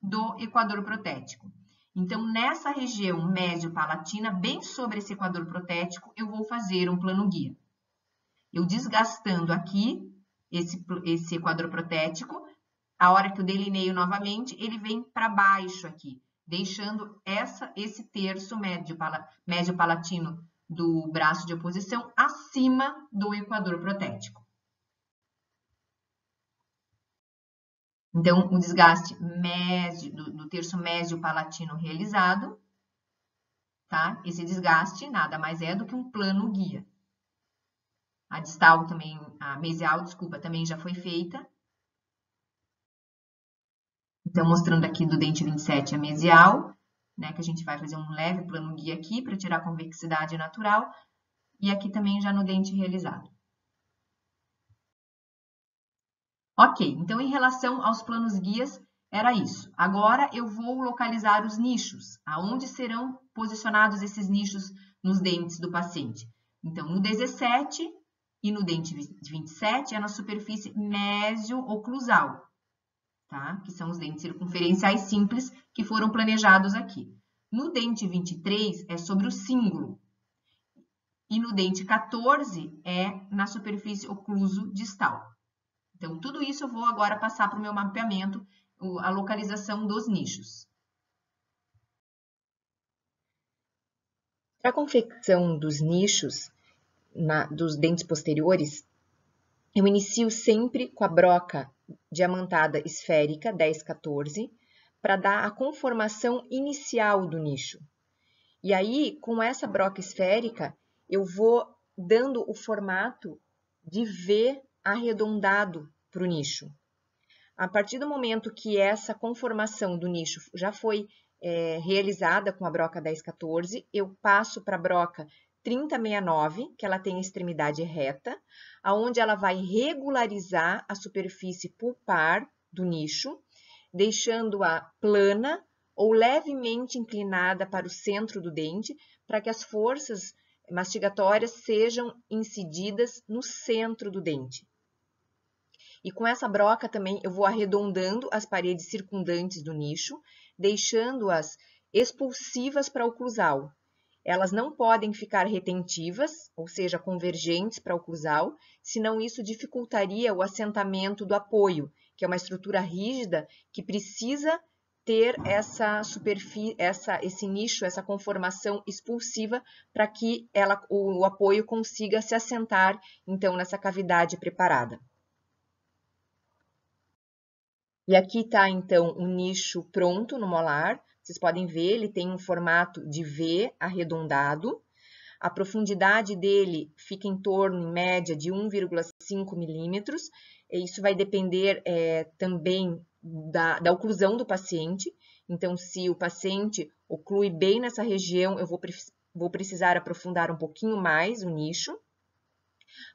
do equador protético. Então, nessa região médio-palatina, bem sobre esse equador protético, eu vou fazer um plano guia. Eu desgastando aqui esse equador protético, a hora que eu delineio novamente, ele vem para baixo aqui, deixando esse terço médio-palatino do braço de oposição acima do equador protético. Então, o desgaste do terço mésio-palatino realizado, tá? Esse desgaste nada mais é do que um plano guia. A distal também, a mesial, desculpa, também já foi feita. Então, mostrando aqui do dente 27 a mesial, né, que a gente vai fazer um leve plano guia aqui para tirar a convexidade natural. E aqui também já no dente realizado. Ok, então em relação aos planos guias, era isso. Agora eu vou localizar os nichos, aonde serão posicionados esses nichos nos dentes do paciente. Então, no 17 e no dente 27 é na superfície mesio-oclusal, tá? Que são os dentes circunferenciais simples que foram planejados aqui. No dente 23 é sobre o cíngulo. E no dente 14 é na superfície ocluso distal. Então, tudo isso eu vou agora passar para o meu mapeamento, a localização dos nichos. Para a confecção dos nichos dos dentes posteriores, eu inicio sempre com a broca diamantada esférica 1014, para dar a conformação inicial do nicho. E aí, com essa broca esférica, eu vou dando o formato de V arredondado para o nicho. A partir do momento que essa conformação do nicho já foi realizada com a broca 1014, eu passo para a broca 3069, que ela tem a extremidade reta, aonde ela vai regularizar a superfície pulpar do nicho, deixando-a plana ou levemente inclinada para o centro do dente, para que as forças mastigatórias sejam incididas no centro do dente. E com essa broca também eu vou arredondando as paredes circundantes do nicho, deixando-as expulsivas para o oclusal. Elas não podem ficar retentivas, ou seja, convergentes para o oclusal, senão isso dificultaria o assentamento do apoio, que é uma estrutura rígida que precisa ter esse nicho, essa conformação expulsiva, para que o apoio consiga se assentar, então, nessa cavidade preparada. E aqui está, então, o nicho pronto no molar, Vocês podem ver, ele tem um formato de V arredondado. A profundidade dele fica em torno, em média, de 1,5 milímetros. Isso vai depender também da oclusão do paciente. Então, se o paciente oclui bem nessa região, eu vou precisar aprofundar um pouquinho mais o nicho.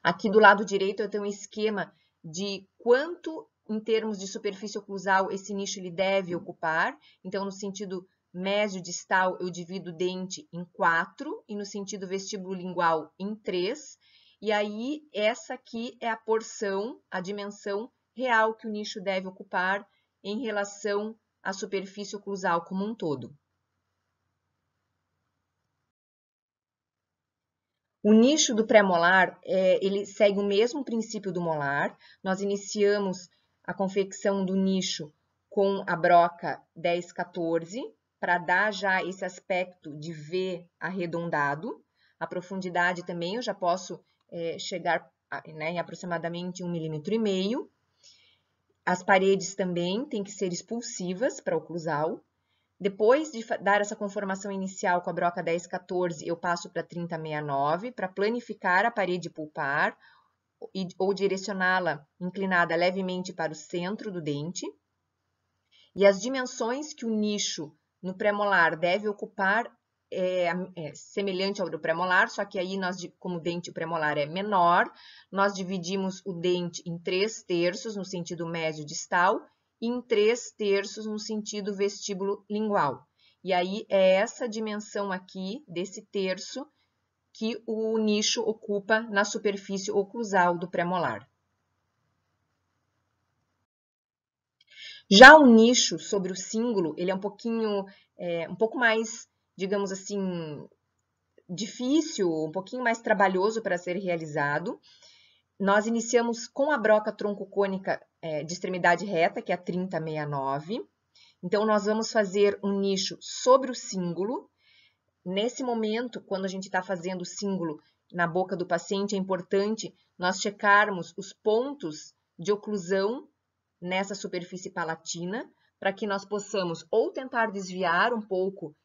Aqui do lado direito eu tenho um esquema de quanto, em termos de superfície oclusal, esse nicho ele deve ocupar. Então, no sentido mésio-distal, eu divido o dente em 4 e no sentido vestíbulo-lingual em 3. E aí, essa aqui é a porção, a dimensão real que o nicho deve ocupar em relação à superfície oclusal como um todo. O nicho do pré-molar, ele segue o mesmo princípio do molar. Nós iniciamos a confecção do nicho com a broca 1014, para dar já esse aspecto de V arredondado. A profundidade também eu já posso chegar em aproximadamente 1,5 mm. As paredes também têm que ser expulsivas para oclusal. Depois de dar essa conformação inicial com a broca 1014, eu passo para 3069 para planificar a parede pulpar ou direcioná-la inclinada levemente para o centro do dente. E as dimensões que o nicho no pré-molar deve ocupar semelhante ao do pré-molar, só que aí como o dente pré-molar é menor, nós dividimos o dente em 3/3 no sentido mésio-distal e em 3/3 no sentido vestíbulo-lingual. E aí é essa dimensão aqui, desse terço, que o nicho ocupa na superfície oclusal do pré-molar. Já o nicho sobre o cíngulo, ele é um pouco mais, digamos assim, difícil, um pouquinho mais trabalhoso para ser realizado. Nós iniciamos com a broca troncocônica de extremidade reta, que é a 3069. Então, nós vamos fazer um nicho sobre o cíngulo. Nesse momento, quando a gente está fazendo o cíngulo na boca do paciente, é importante nós checarmos os pontos de oclusão nessa superfície palatina, para que nós possamos ou tentar desviar um pouco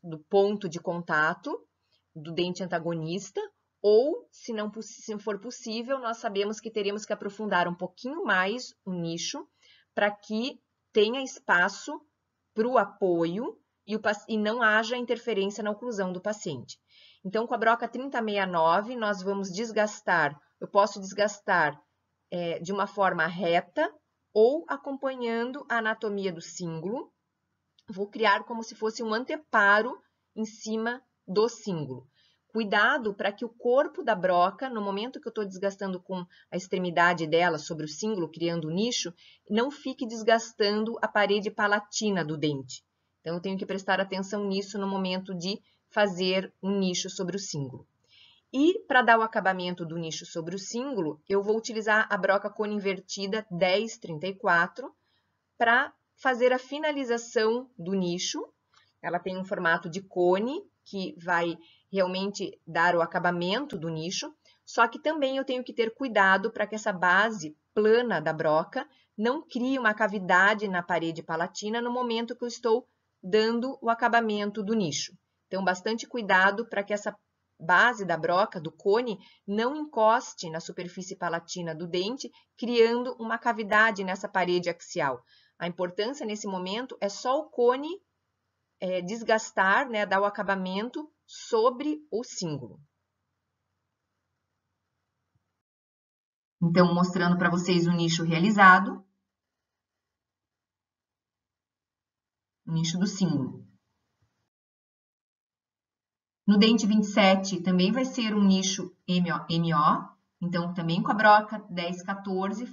do ponto de contato do dente antagonista, ou, se não for possível, nós sabemos que teremos que aprofundar um pouquinho mais o nicho para que tenha espaço para o apoio e não haja interferência na oclusão do paciente. Então, com a broca 3069, nós vamos desgastar. Eu posso desgastar de uma forma reta ou acompanhando a anatomia do cíngulo. Vou criar como se fosse um anteparo em cima do cíngulo. Cuidado para que o corpo da broca, no momento que eu estou desgastando com a extremidade dela sobre o cíngulo, criando o nicho, não fique desgastando a parede palatina do dente. Então, eu tenho que prestar atenção nisso no momento de fazer um nicho sobre o cíngulo. E, para dar o acabamento do nicho sobre o cíngulo, eu vou utilizar a broca cone invertida 1034 para fazer a finalização do nicho. Ela tem um formato de cone, que vai realmente dar o acabamento do nicho, só que também eu tenho que ter cuidado para que essa base plana da broca não crie uma cavidade na parede palatina no momento que eu estou dando o acabamento do nicho. Então, bastante cuidado para que essa base da broca, do cone, não encoste na superfície palatina do dente, criando uma cavidade nessa parede axial. A importância nesse momento é só o cone desgastar, dar o acabamento sobre o cíngulo. Então, mostrando para vocês o nicho realizado. O nicho do cíngulo. No dente 27 também vai ser um nicho MO. Então, também com a broca 1014,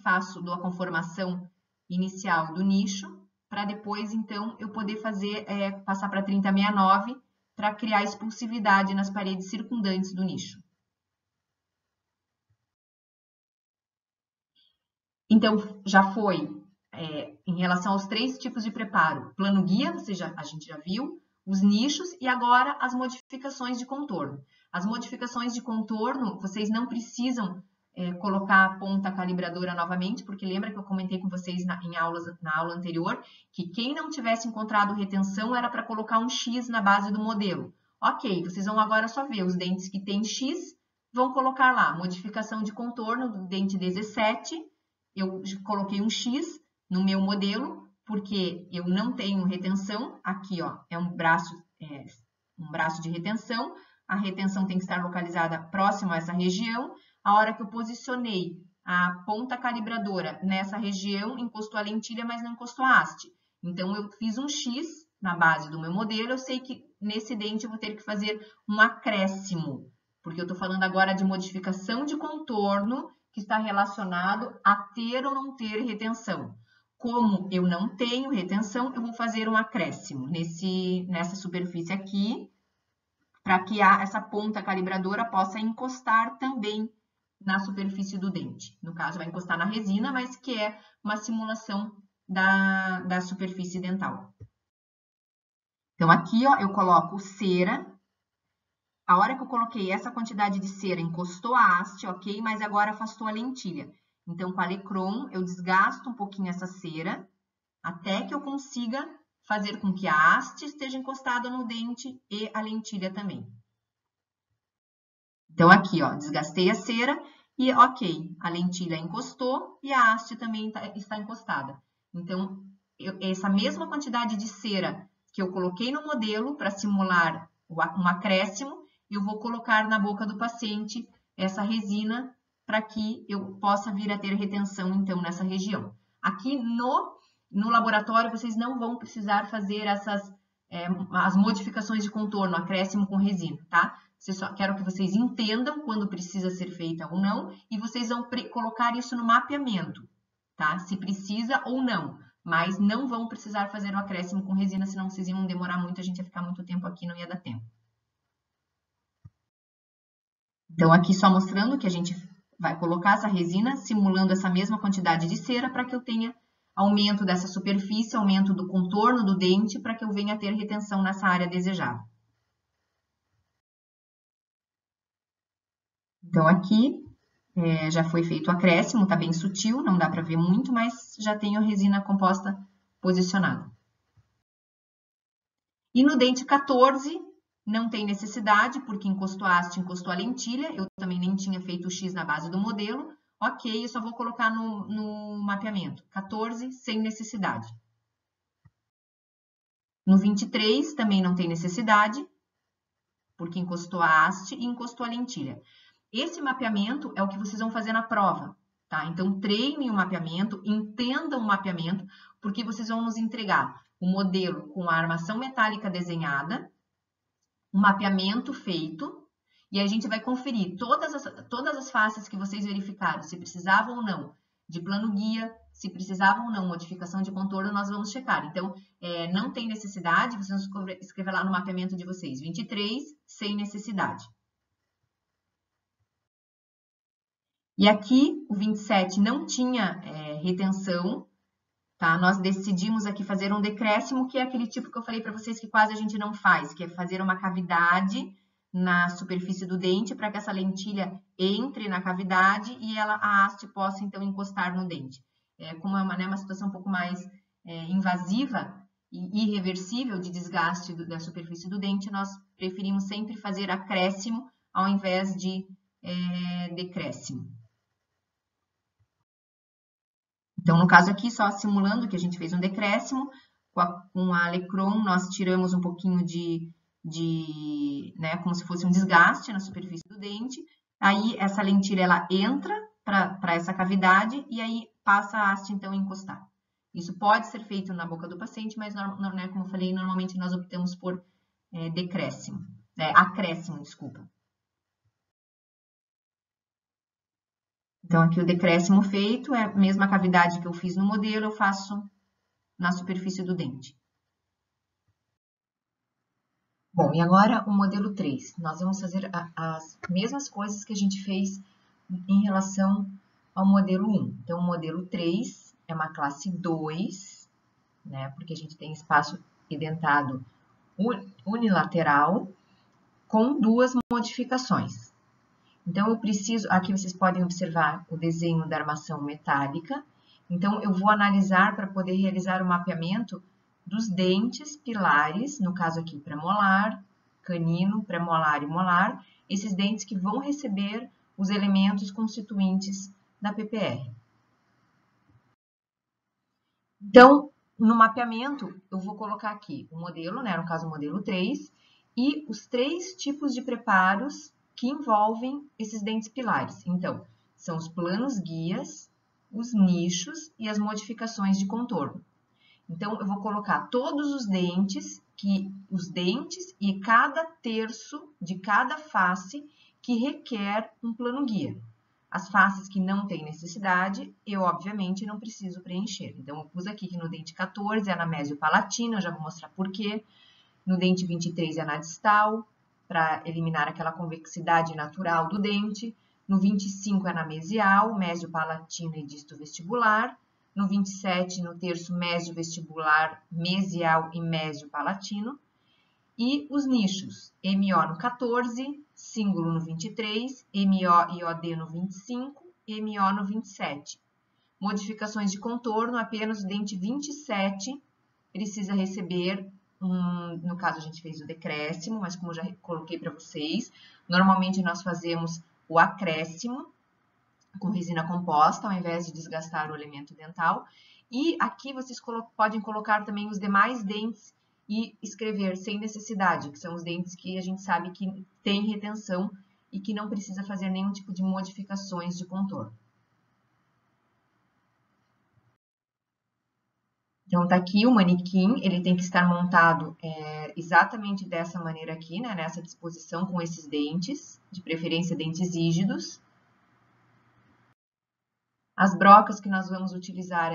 dou a conformação inicial do nicho, para depois, então, eu poder passar para 3069, para criar expulsividade nas paredes circundantes do nicho. Então, já foi em relação aos 3 tipos de preparo. Plano guia, a gente já viu, os nichos e agora as modificações de contorno. As modificações de contorno, vocês não precisam colocar a ponta calibradora novamente, porque lembra que eu comentei com vocês na aula anterior, que quem não tivesse encontrado retenção era para colocar um X na base do modelo. Ok, vocês vão agora só ver os dentes que tem X, vão colocar lá, modificação de contorno do dente 17, eu coloquei um X no meu modelo, porque eu não tenho retenção, aqui ó, é um braço de retenção, a retenção tem que estar localizada próximo a essa região. A hora que eu posicionei a ponta calibradora nessa região, encostou a lentilha, mas não encostou a haste. Então, eu fiz um X na base do meu modelo, eu sei que nesse dente eu vou ter que fazer um acréscimo, porque eu estou falando agora de modificação de contorno que está relacionado a ter ou não ter retenção. Como eu não tenho retenção, eu vou fazer um acréscimo nessa superfície aqui, para que essa ponta calibradora possa encostar também na superfície do dente. No caso, vai encostar na resina, mas que é uma simulação da superfície dental. Então, aqui, ó, eu coloco cera. A hora que eu coloquei essa quantidade de cera, encostou a haste, ok? Mas agora afastou a lentilha. Então, com a Lecron, eu desgasto um pouquinho essa cera, até que eu consiga fazer com que a haste esteja encostada no dente e a lentilha também. Então, aqui, ó, desgastei a cera e, ok, a lentilha encostou e a haste também está encostada. Então, essa mesma quantidade de cera que eu coloquei no modelo para simular um acréscimo, eu vou colocar na boca do paciente essa resina para que eu possa vir a ter retenção, então, nessa região. Aqui no laboratório, vocês não vão precisar fazer as modificações de contorno, acréscimo com resina, tá? Quero que vocês entendam quando precisa ser feita ou não, e vocês vão colocar isso no mapeamento, tá? Se precisa ou não, mas não vão precisar fazer o acréscimo com resina, senão vocês iam demorar muito, a gente ia ficar muito tempo aqui, não ia dar tempo. Então, aqui só mostrando que a gente vai colocar essa resina, simulando essa mesma quantidade de cera, para que eu tenha aumento dessa superfície, aumento do contorno do dente, para que eu venha a ter retenção nessa área desejada. Então, aqui já foi feito o acréscimo, tá bem sutil, não dá para ver muito, mas já tenho a resina composta posicionada. E no dente 14, não tem necessidade, porque encostou a haste, encostou a lentilha, eu também nem tinha feito o X na base do modelo. Ok, eu só vou colocar no mapeamento. 14, sem necessidade. No 23, também não tem necessidade, porque encostou a haste e encostou a lentilha. Esse mapeamento é o que vocês vão fazer na prova, tá? Então, treinem o mapeamento, entendam o mapeamento, porque vocês vão nos entregar o modelo com a armação metálica desenhada, um mapeamento feito, e a gente vai conferir todas as faces que vocês verificaram, se precisavam ou não de plano guia, se precisavam ou não modificação de contorno, nós vamos checar. Então, não tem necessidade, vocês vão escrever lá no mapeamento de vocês, 23, sem necessidade. E aqui, o 27 não tinha retenção, tá? Nós decidimos aqui fazer um decréscimo, que é aquele tipo que eu falei para vocês que quase a gente não faz, que é fazer uma cavidade na superfície do dente para que essa lentilha entre na cavidade e a haste possa, então, encostar no dente. Como é uma situação um pouco mais invasiva e irreversível de desgaste da superfície do dente, nós preferimos sempre fazer acréscimo ao invés de decréscimo. Então, no caso aqui, só simulando que a gente fez um decréscimo, com a Lecron nós tiramos um pouquinho como se fosse um desgaste na superfície do dente, aí essa lentilha ela entra para essa cavidade e aí passa a haste então a encostar. Isso pode ser feito na boca do paciente, mas como eu falei, normalmente nós optamos por acréscimo, desculpa. Então, aqui o decréscimo feito é a mesma cavidade que eu fiz no modelo, eu faço na superfície do dente. Bom, e agora o modelo 3. Nós vamos fazer as mesmas coisas que a gente fez em relação ao modelo 1. Então, o modelo 3 é uma classe 2, né? Porque a gente tem espaço edentado unilateral com duas modificações. Então, eu preciso, aqui vocês podem observar o desenho da armação metálica. Então, eu vou analisar para poder realizar o mapeamento dos dentes pilares, no caso aqui premolar, canino, premolar e molar, esses dentes que vão receber os elementos constituintes da PPR. Então, no mapeamento, eu vou colocar aqui o modelo, né, no caso o modelo 3, e os 3 tipos de preparos que envolvem esses dentes pilares. Então, são os planos guias, os nichos e as modificações de contorno. Então, eu vou colocar todos os dentes e cada terço de cada face que requer um plano guia. As faces que não têm necessidade, eu obviamente não preciso preencher. Então, eu pus aqui que no dente 14 é anamésio palatina, eu já vou mostrar por quê. No dente 23 é anadistal, para eliminar aquela convexidade natural do dente. No 25 é anamesial, mésio palatina e disto vestibular. No 27, no terço mésio vestibular, mesial e mésio palatino. E os nichos, MO no 14, cíngulo no 23, MO e OD no 25, MO no 27. Modificações de contorno, apenas o dente 27 precisa receber, no caso a gente fez o decréscimo, mas como eu já coloquei para vocês, normalmente nós fazemos o acréscimo com resina composta, ao invés de desgastar o elemento dental. E aqui vocês podem colocar também os demais dentes e escrever sem necessidade, que são os dentes que a gente sabe que tem retenção e que não precisa fazer nenhum tipo de modificações de contorno. Então, tá aqui o manequim, ele tem que estar montado exatamente dessa maneira aqui, né, nessa disposição com esses dentes, de preferência dentes rígidos. As brocas que nós vamos utilizar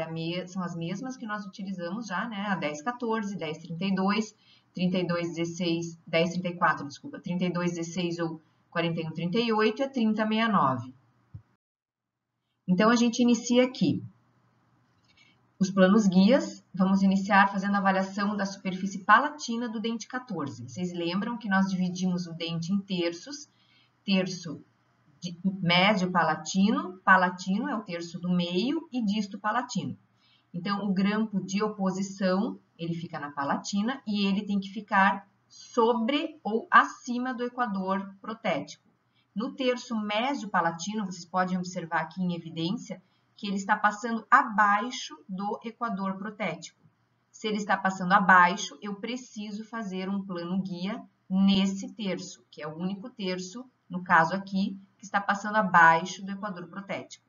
são as mesmas que nós utilizamos já, né? A 1014, 1032, 3216, 1034, desculpa, 3216 ou 4138 e a 3069. Então, a gente inicia aqui os planos guias. Vamos iniciar fazendo a avaliação da superfície palatina do dente 14. Vocês lembram que nós dividimos o dente em terços, terço médio palatino, palatino é o terço do meio e disto palatino. Então, o grampo de oposição, ele fica na palatina e ele tem que ficar sobre ou acima do equador protético. No terço médio palatino, vocês podem observar aqui em evidência que ele está passando abaixo do equador protético. Se ele está passando abaixo, eu preciso fazer um plano guia nesse terço, que é o único terço, no caso aqui, que está passando abaixo do equador protético.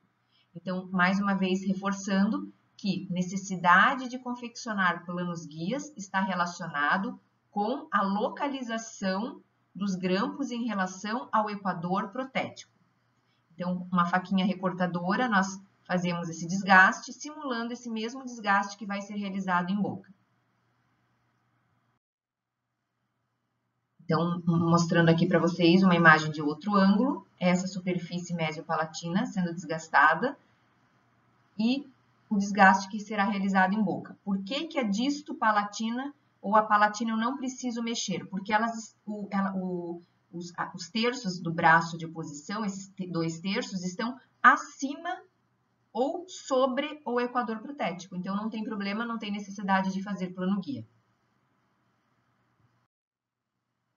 Então, mais uma vez, reforçando que necessidade de confeccionar planos guias está relacionado com a localização dos grampos em relação ao equador protético. Então, uma faquinha recortadora, nós fazemos esse desgaste, simulando esse mesmo desgaste que vai ser realizado em boca. Então, mostrando aqui para vocês uma imagem de outro ângulo, essa superfície médio-palatina sendo desgastada e o desgaste que será realizado em boca. Por que que a disto-palatina ou a palatina eu não preciso mexer? Porque os terços do braço de oposição, esses 2 terços, estão acima ou sobre o equador protético. Então, não tem problema, não tem necessidade de fazer plano guia.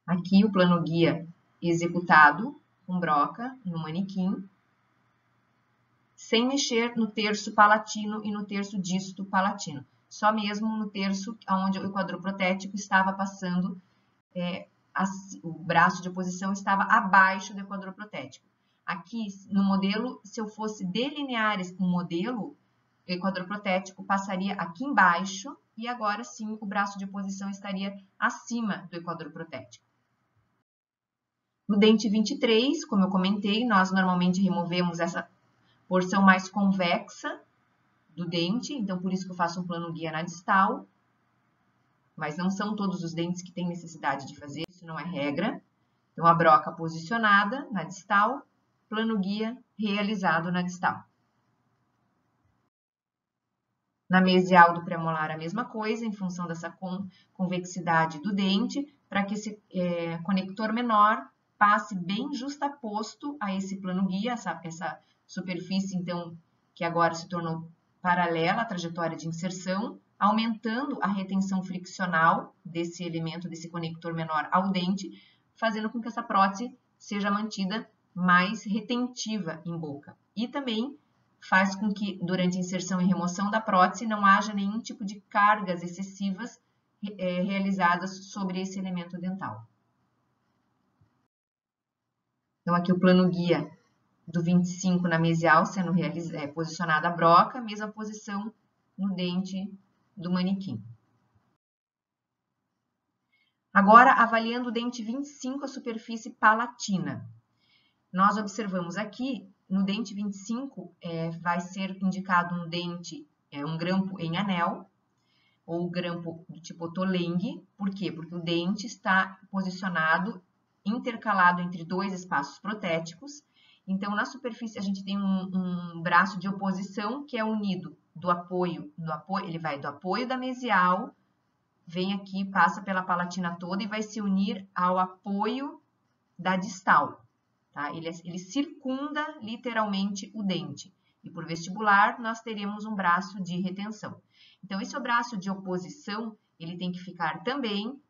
Aqui o plano guia executado com broca no manequim, sem mexer no terço palatino e no terço disto palatino. Só mesmo no terço onde o equador protético estava passando, o braço de oposição estava abaixo do equador protético. Aqui, no modelo, se eu fosse delinear esse modelo, o equador protético passaria aqui embaixo e agora sim o braço de oposição estaria acima do equador protético. No dente 23, como eu comentei, nós normalmente removemos essa porção mais convexa do dente, então por isso que eu faço um plano guia na distal, mas não são todos os dentes que têm necessidade de fazer, isso não é regra. Então, a broca posicionada na distal, plano guia realizado na distal. Na mesial do premolar, a mesma coisa, em função dessa convexidade do dente, para que esse conector menor passe bem justaposto a esse plano guia, essa superfície, então, que agora se tornou paralela à trajetória de inserção, aumentando a retenção friccional desse elemento, desse conector menor ao dente, fazendo com que essa prótese seja mantida mais retentiva em boca. E também faz com que, durante a inserção e remoção da prótese, não haja nenhum tipo de cargas excessivas realizadas sobre esse elemento dental. Então, aqui o plano guia do 25 na mesial sendo posicionada a broca, mesma posição no dente do manequim. Agora, avaliando o dente 25, a superfície palatina. Nós observamos aqui, no dente 25, vai ser indicado um dente, um grampo em anel, ou grampo do tipo Ottolenghi. Por quê? Porque o dente está posicionado, intercalado entre dois espaços protéticos. Então, na superfície, a gente tem um braço de oposição que é unido do apoio, ele vai do apoio da mesial, vem aqui, passa pela palatina toda e vai se unir ao apoio da distal. Tá? Ele circunda literalmente o dente. E por vestibular, nós teremos um braço de retenção. Então, esse é o braço de oposição, ele tem que ficar também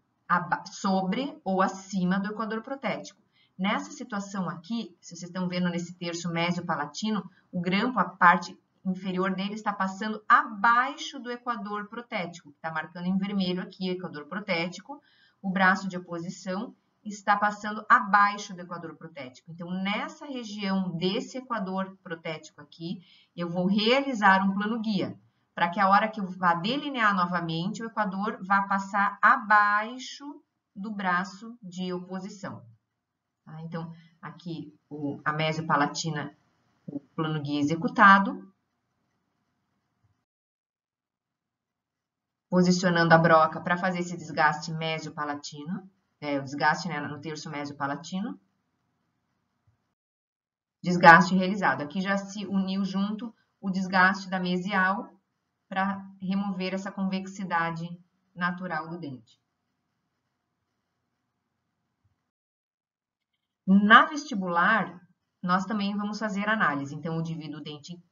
sobre ou acima do equador protético. Nessa situação aqui, se vocês estão vendo nesse terço mesio-palatino, o grampo, a parte inferior dele está passando abaixo do equador protético, que está marcando em vermelho aqui o equador protético, o braço de oposição está passando abaixo do equador protético. Então, nessa região desse equador protético aqui, eu vou realizar um plano guia, para que a hora que eu vá delinear novamente, o equador vá passar abaixo do braço de oposição. Tá? Então, aqui a mesio-palatina, o plano guia executado. Posicionando a broca para fazer esse desgaste mesio-palatino, o desgaste, né, no terço mesio-palatino. Desgaste realizado. Aqui já se uniu junto o desgaste da mesial para remover essa convexidade natural do dente. Na vestibular, nós também vamos fazer análise. Então, eu divido o dente em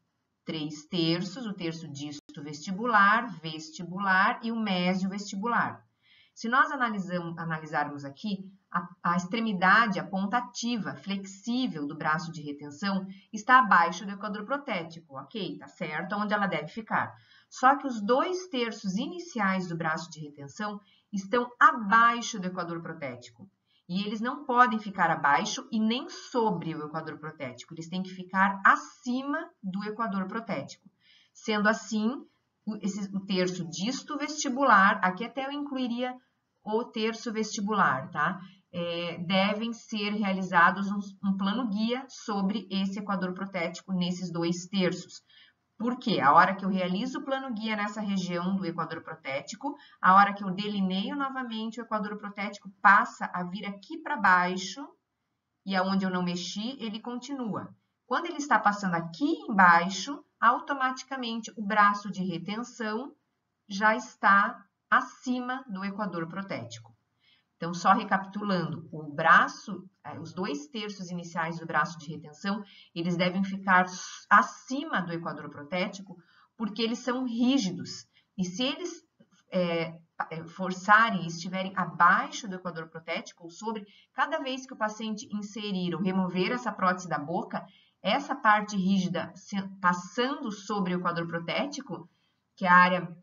3 terços, o terço disto vestibular, vestibular e o mésio vestibular. Se nós analisarmos aqui, a extremidade, a ponta ativa, flexível do braço de retenção está abaixo do equador protético, ok? Tá certo, onde ela deve ficar. Só que os 2 terços iniciais do braço de retenção estão abaixo do equador protético. E eles não podem ficar abaixo e nem sobre o equador protético. Eles têm que ficar acima do equador protético. Sendo assim, o terço disto vestibular, aqui até eu incluiria o terço vestibular, tá? Devem ser realizados um plano guia sobre esse equador protético nesses 2 terços. Por quê? A hora que eu realizo o plano guia nessa região do equador protético, a hora que eu delineio novamente o equador protético passa a vir aqui para baixo e aonde eu não mexi, ele continua. Quando ele está passando aqui embaixo, automaticamente o braço de retenção já está acima do equador protético. Então, só recapitulando, o braço, os 2 terços iniciais do braço de retenção, eles devem ficar acima do equador protético, porque eles são rígidos. E se eles forçarem e estiverem abaixo do equador protético, ou sobre, cada vez que o paciente inserir ou remover essa prótese da boca, essa parte rígida passando sobre o equador protético, que é a área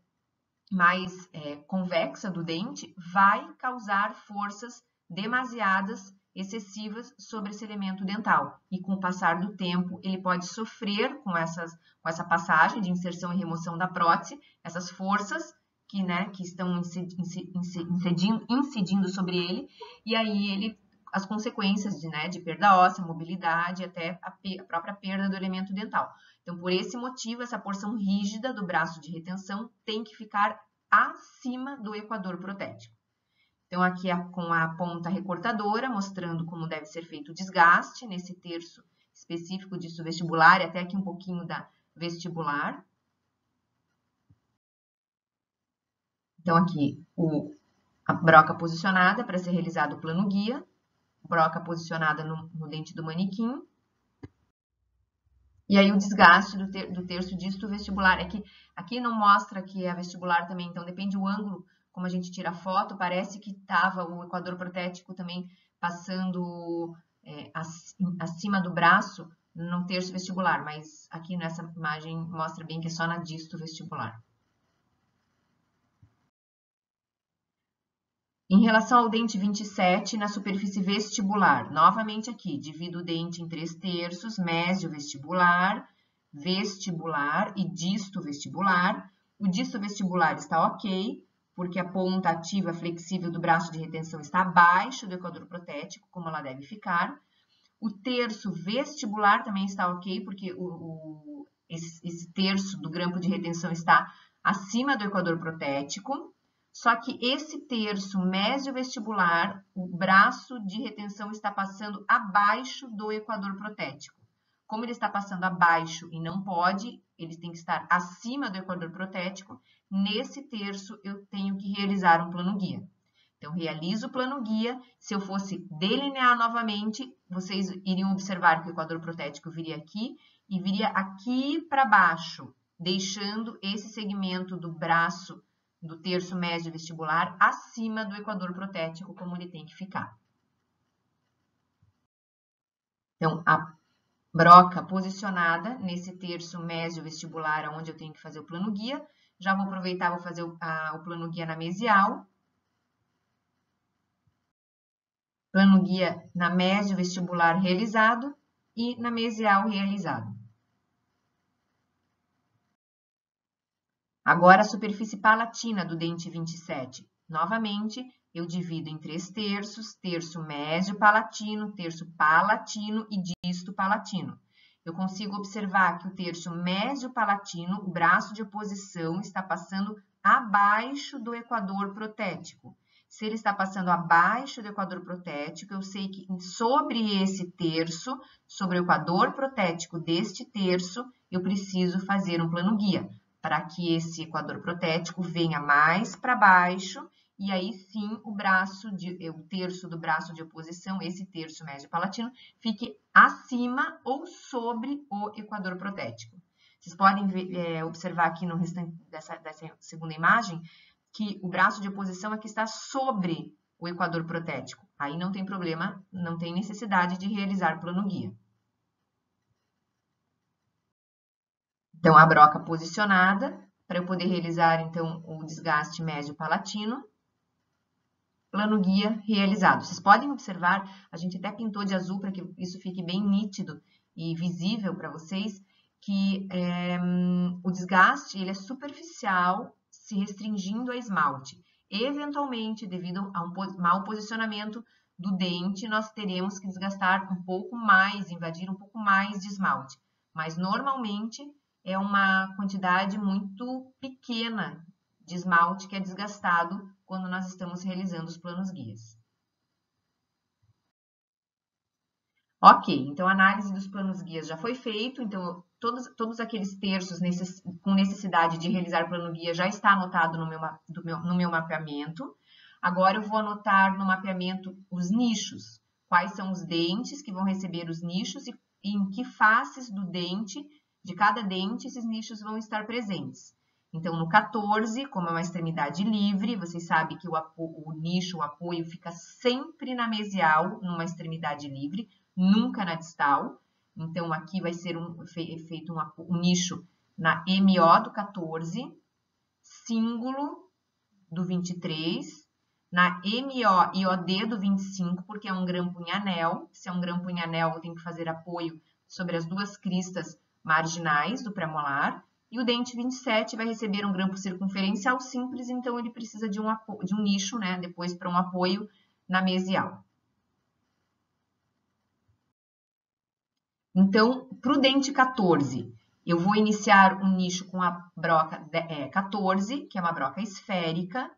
mais convexa do dente, vai causar forças demasiadas, excessivas sobre esse elemento dental. E com o passar do tempo, ele pode sofrer com essa passagem de inserção e remoção da prótese, essas forças que estão incidindo sobre ele, e aí as consequências de perda óssea, mobilidade, até a própria perda do elemento dental. Então, por esse motivo, essa porção rígida do braço de retenção tem que ficar acima do equador protético. Então, aqui com a ponta recortadora, mostrando como deve ser feito o desgaste nesse terço específico disso vestibular e até aqui um pouquinho da vestibular. Então, aqui a broca posicionada para ser realizado o plano guia. broca posicionada no dente do manequim. E aí o desgaste do terço disto vestibular. Aqui não mostra que é vestibular também, então depende do ângulo, como a gente tira a foto, parece que estava o equador protético também passando acima do braço no terço vestibular, mas aqui nessa imagem mostra bem que é só na disto vestibular. Em relação ao dente 27, na superfície vestibular, novamente aqui, divido o dente em 3/3, mésio vestibular, vestibular e disto vestibular. O disto vestibular está ok, porque a ponta ativa flexível do braço de retenção está abaixo do equador protético, como ela deve ficar. O terço vestibular também está ok, porque esse terço do grampo de retenção está acima do equador protético. Só que esse terço mésio-vestibular, o braço de retenção está passando abaixo do equador protético. Como ele está passando abaixo e não pode, ele tem que estar acima do equador protético, nesse terço eu tenho que realizar um plano-guia. Então, realizo o plano-guia. Se eu fosse delinear novamente, vocês iriam observar que o equador protético viria aqui e viria aqui para baixo, deixando esse segmento do braço do terço médio vestibular acima do equador protético, como ele tem que ficar. Então, a broca posicionada nesse terço médio vestibular, onde eu tenho que fazer o plano guia. Já vou aproveitar, vou fazer o plano guia na mesial. Plano guia na médio vestibular realizado e na mesial realizado. Agora, a superfície palatina do dente 27. Novamente, eu divido em 3/3, terço médio palatino, terço palatino e disto palatino. Eu consigo observar que o terço médio palatino, o braço de oposição, está passando abaixo do equador protético. Se ele está passando abaixo do equador protético, eu sei que sobre esse terço, sobre o equador protético deste terço, eu preciso fazer um plano guia, para que esse equador protético venha mais para baixo, e aí sim o terço do braço de oposição, esse terço médio palatino, fique acima ou sobre o equador protético. Vocês podem observar aqui no restante dessa segunda imagem, que o braço de oposição aqui está sobre o equador protético. Aí não tem problema, não tem necessidade de realizar plano guia. Então, a broca posicionada, para eu poder realizar, então, o desgaste médio palatino. Plano guia realizado. Vocês podem observar, a gente até pintou de azul para que isso fique bem nítido e visível para vocês, que o desgaste ele é superficial, se restringindo a esmalte. Eventualmente, devido a um mau posicionamento do dente, nós teremos que desgastar um pouco mais, invadir um pouco mais de esmalte. Mas, normalmente, é uma quantidade muito pequena de esmalte que é desgastado quando nós estamos realizando os planos guias. Ok, então a análise dos planos guias já foi feito, então todos aqueles terços com necessidade de realizar plano guia já está anotado no meu mapeamento. Agora eu vou anotar no mapeamento os nichos, quais são os dentes que vão receber os nichos e em que faces de cada dente, esses nichos vão estar presentes. Então, no 14, como é uma extremidade livre, vocês sabem que o nicho, o apoio, fica sempre na mesial, numa extremidade livre, nunca na distal. Então, aqui vai ser feito um nicho na MO do 14, cíngulo do 23, na MO e OD do 25, porque é um grampo em anel. Se é um grampo em anel, eu tenho que fazer apoio sobre as duas cristas marginais do premolar, e o dente 27 vai receber um grampo circunferencial simples, então ele precisa de um nicho, né, depois para um apoio na mesial. Então, para o dente 14, eu vou iniciar um nicho com a broca 14, que é uma broca esférica.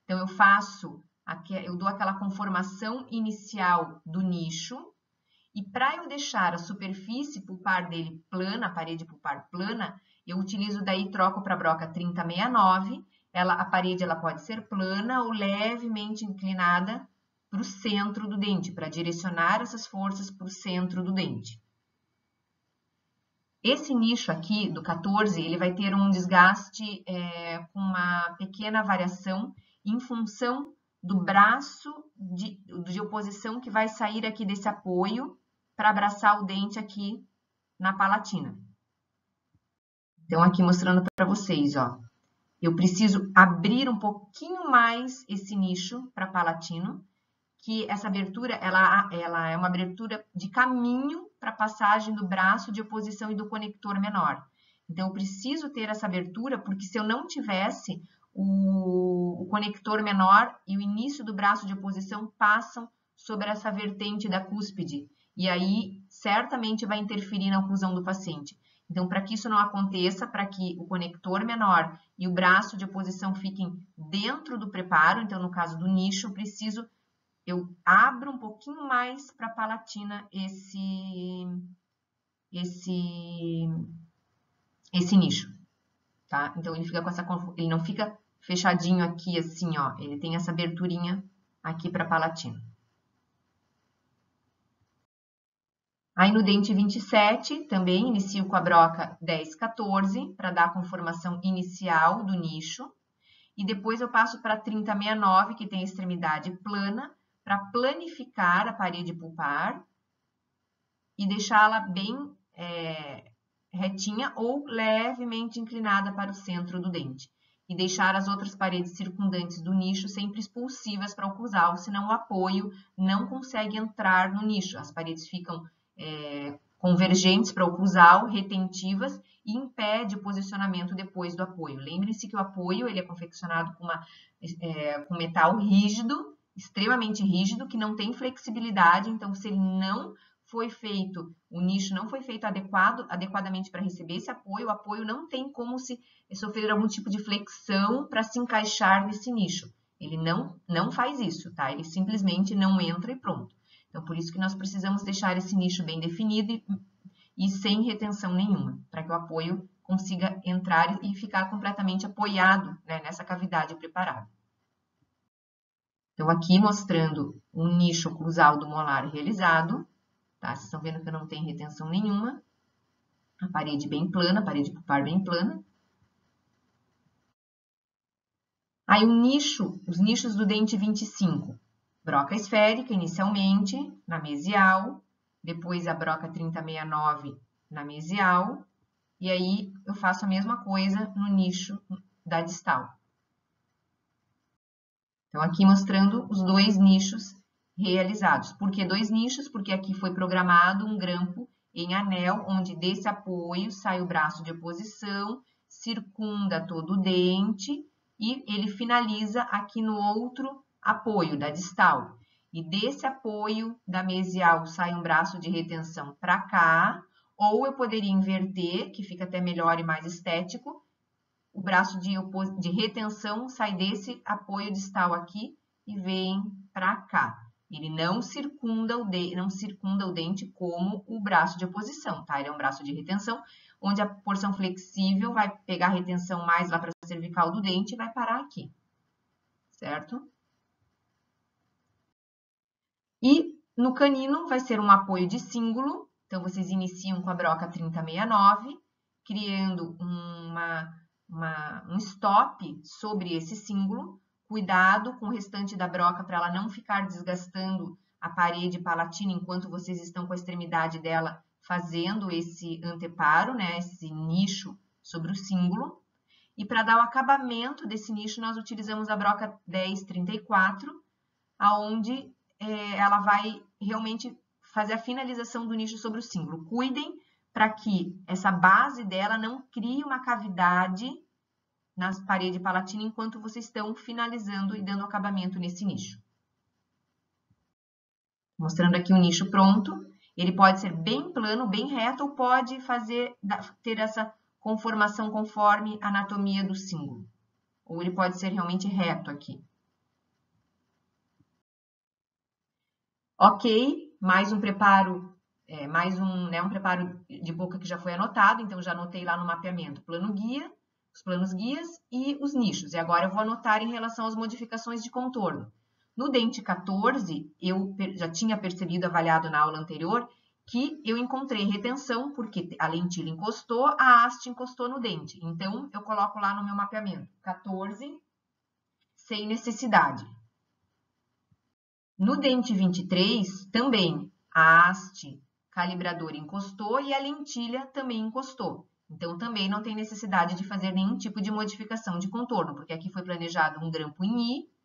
Então, eu dou aquela conformação inicial do nicho. E para eu deixar a superfície pulpar dele plana, a parede pulpar plana, eu utilizo daí, troco para a broca 3069. A parede ela pode ser plana ou levemente inclinada para o centro do dente, para direcionar essas forças para o centro do dente. Esse nicho aqui, do 14, ele vai ter um desgaste com uma pequena variação em função do braço de oposição que vai sair aqui desse apoio para abraçar o dente aqui na palatina. Então, aqui mostrando para vocês, ó. Eu preciso abrir um pouquinho mais esse nicho para palatino, que essa abertura, ela é uma abertura de caminho para a passagem do braço de oposição e do conector menor. Então, eu preciso ter essa abertura, porque se eu não tivesse, o conector menor e o início do braço de oposição passam sobre essa vertente da cúspide. E aí, certamente, vai interferir na oclusão do paciente. Então, para que isso não aconteça, para que o conector menor e o braço de oposição fiquem dentro do preparo, então, no caso do nicho, eu abro um pouquinho mais para a palatina esse nicho, tá? Então, ele não fica fechadinho aqui assim, ó, ele tem essa aberturinha aqui para a palatina. Aí no dente 27, também inicio com a broca 10, 14, para dar a conformação inicial do nicho. E depois eu passo para 30, 69, que tem a extremidade plana, para planificar a parede pulpar e deixá-la bem retinha ou levemente inclinada para o centro do dente. E deixar as outras paredes circundantes do nicho sempre expulsivas para o oclusal, senão o apoio não consegue entrar no nicho. As paredes ficam convergentes para o oclusal, retentivas, e impede o posicionamento depois do apoio. Lembrem-se que o apoio ele é confeccionado com metal rígido, extremamente rígido, que não tem flexibilidade, então se ele não foi feito, o nicho não foi feito adequadamente para receber esse apoio, o apoio não tem como sofrer algum tipo de flexão para se encaixar nesse nicho. Ele não faz isso, tá? Ele simplesmente não entra e pronto. Então, por isso que nós precisamos deixar esse nicho bem definido e sem retenção nenhuma, para que o apoio consiga entrar e ficar completamente apoiado, né, nessa cavidade preparada. Então, aqui mostrando um nicho oclusal do molar realizado, tá? Vocês estão vendo que não tem retenção nenhuma, a parede bem plana, a parede pulpar bem plana. Aí, os nichos do dente 25. Broca esférica, inicialmente, na mesial, depois a broca 3069 na mesial, e aí eu faço a mesma coisa no nicho da distal. Então, aqui mostrando os dois nichos realizados. Por que dois nichos? Porque aqui foi programado um grampo em anel, onde desse apoio sai o braço de oposição, circunda todo o dente e ele finaliza aqui no outro apoio da distal. E desse apoio da mesial sai um braço de retenção para cá, ou eu poderia inverter, que fica até melhor e mais estético. O braço de retenção sai desse apoio distal aqui e vem para cá. Ele não circunda o dente como o braço de oposição, tá? Ele é um braço de retenção, onde a porção flexível vai pegar a retenção mais lá para a cervical do dente e vai parar aqui, certo? E no canino vai ser um apoio de cíngulo, então vocês iniciam com a broca 3069, criando um stop sobre esse cíngulo. Cuidado com o restante da broca para ela não ficar desgastando a parede palatina enquanto vocês estão com a extremidade dela fazendo esse anteparo, né, esse nicho sobre o cíngulo. E para dar o acabamento desse nicho, nós utilizamos a broca 1034, aonde ela vai realmente fazer a finalização do nicho sobre o cíngulo. Cuidem para que essa base dela não crie uma cavidade na parede palatina enquanto vocês estão finalizando e dando acabamento nesse nicho. Mostrando aqui o nicho pronto. Ele pode ser bem plano, bem reto, ou pode ter essa conformação conforme a anatomia do cíngulo. Ou ele pode ser realmente reto aqui. Ok, mais um preparo, um preparo de boca que já foi anotado, então já anotei lá no mapeamento plano guia, os planos guias e os nichos. E agora eu vou anotar em relação às modificações de contorno. No dente 14, eu já tinha percebido, avaliado na aula anterior, que eu encontrei retenção, porque a lentilha encostou, a haste encostou no dente. Então, eu coloco lá no meu mapeamento, 14, sem necessidade. No dente 23, também, a haste calibradora encostou e a lentilha também encostou. Então, também não tem necessidade de fazer nenhum tipo de modificação de contorno, porque aqui foi planejado um grampo em I,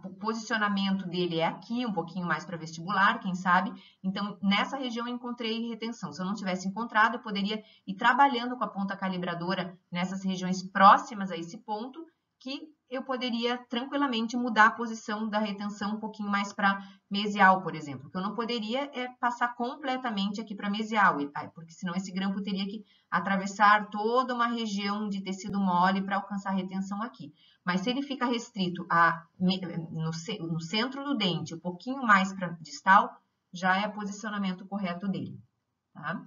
o posicionamento dele é aqui, um pouquinho mais para vestibular, quem sabe. Então, nessa região eu encontrei retenção. Se eu não tivesse encontrado, eu poderia ir trabalhando com a ponta calibradora nessas regiões próximas a esse ponto, que eu poderia tranquilamente mudar a posição da retenção um pouquinho mais para mesial, por exemplo. O que eu não poderia é passar completamente aqui para mesial, porque senão esse grampo teria que atravessar toda uma região de tecido mole para alcançar a retenção aqui. Mas se ele fica restrito no centro do dente, um pouquinho mais para distal, já é o posicionamento correto dele, tá?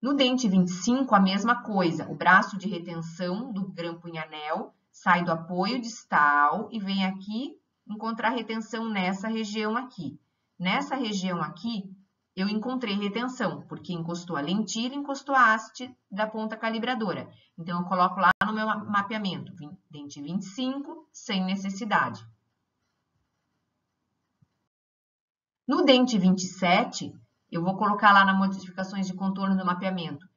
No dente 25, a mesma coisa. O braço de retenção do grampo em anel sai do apoio distal e vem aqui encontrar retenção nessa região aqui. Nessa região aqui, eu encontrei retenção, porque encostou a lentilha, encostou a haste da ponta calibradora. Então, eu coloco lá no meu mapeamento, dente 25, sem necessidade. No dente 27, eu vou colocar lá nas modificações de contorno do mapeamento,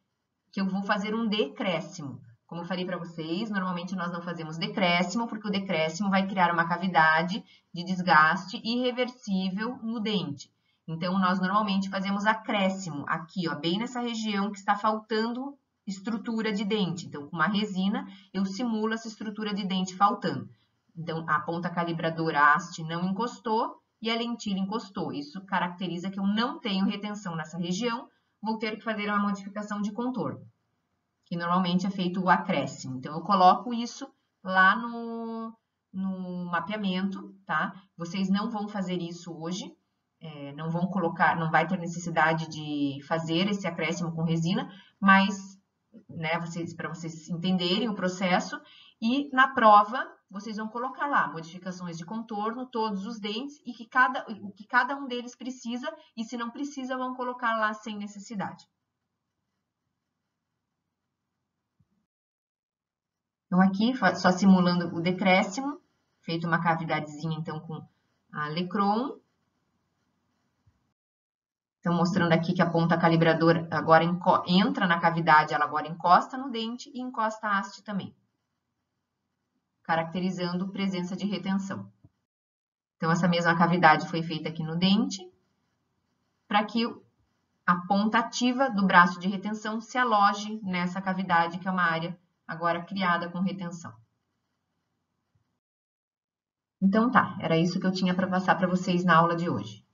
que eu vou fazer um decréscimo. Como eu falei para vocês, normalmente nós não fazemos decréscimo, porque o decréscimo vai criar uma cavidade de desgaste irreversível no dente. Então, nós normalmente fazemos acréscimo aqui, ó, bem nessa região que está faltando estrutura de dente. Então, com uma resina, eu simulo essa estrutura de dente faltando. Então, a ponta calibradora, a haste, não encostou e a lentilha encostou. Isso caracteriza que eu não tenho retenção nessa região, vou ter que fazer uma modificação de contorno, que normalmente é feito o acréscimo. Então, eu coloco isso lá no mapeamento, tá? Vocês não vão fazer isso hoje, não vão colocar, não vai ter necessidade de fazer esse acréscimo com resina, mas, né, para vocês entenderem o processo, e na prova, vocês vão colocar lá modificações de contorno, todos os dentes, e o que cada um deles precisa, e se não precisa, vão colocar lá sem necessidade. Então, aqui, só simulando o decréscimo, feito uma cavidadezinha, então, com a Lecron. Então, mostrando aqui que a ponta calibradora agora entra na cavidade, ela agora encosta no dente e encosta a haste também, caracterizando presença de retenção. Então, essa mesma cavidade foi feita aqui no dente, para que a ponta ativa do braço de retenção se aloje nessa cavidade, que é uma área agora criada com retenção. Então tá, era isso que eu tinha para passar para vocês na aula de hoje.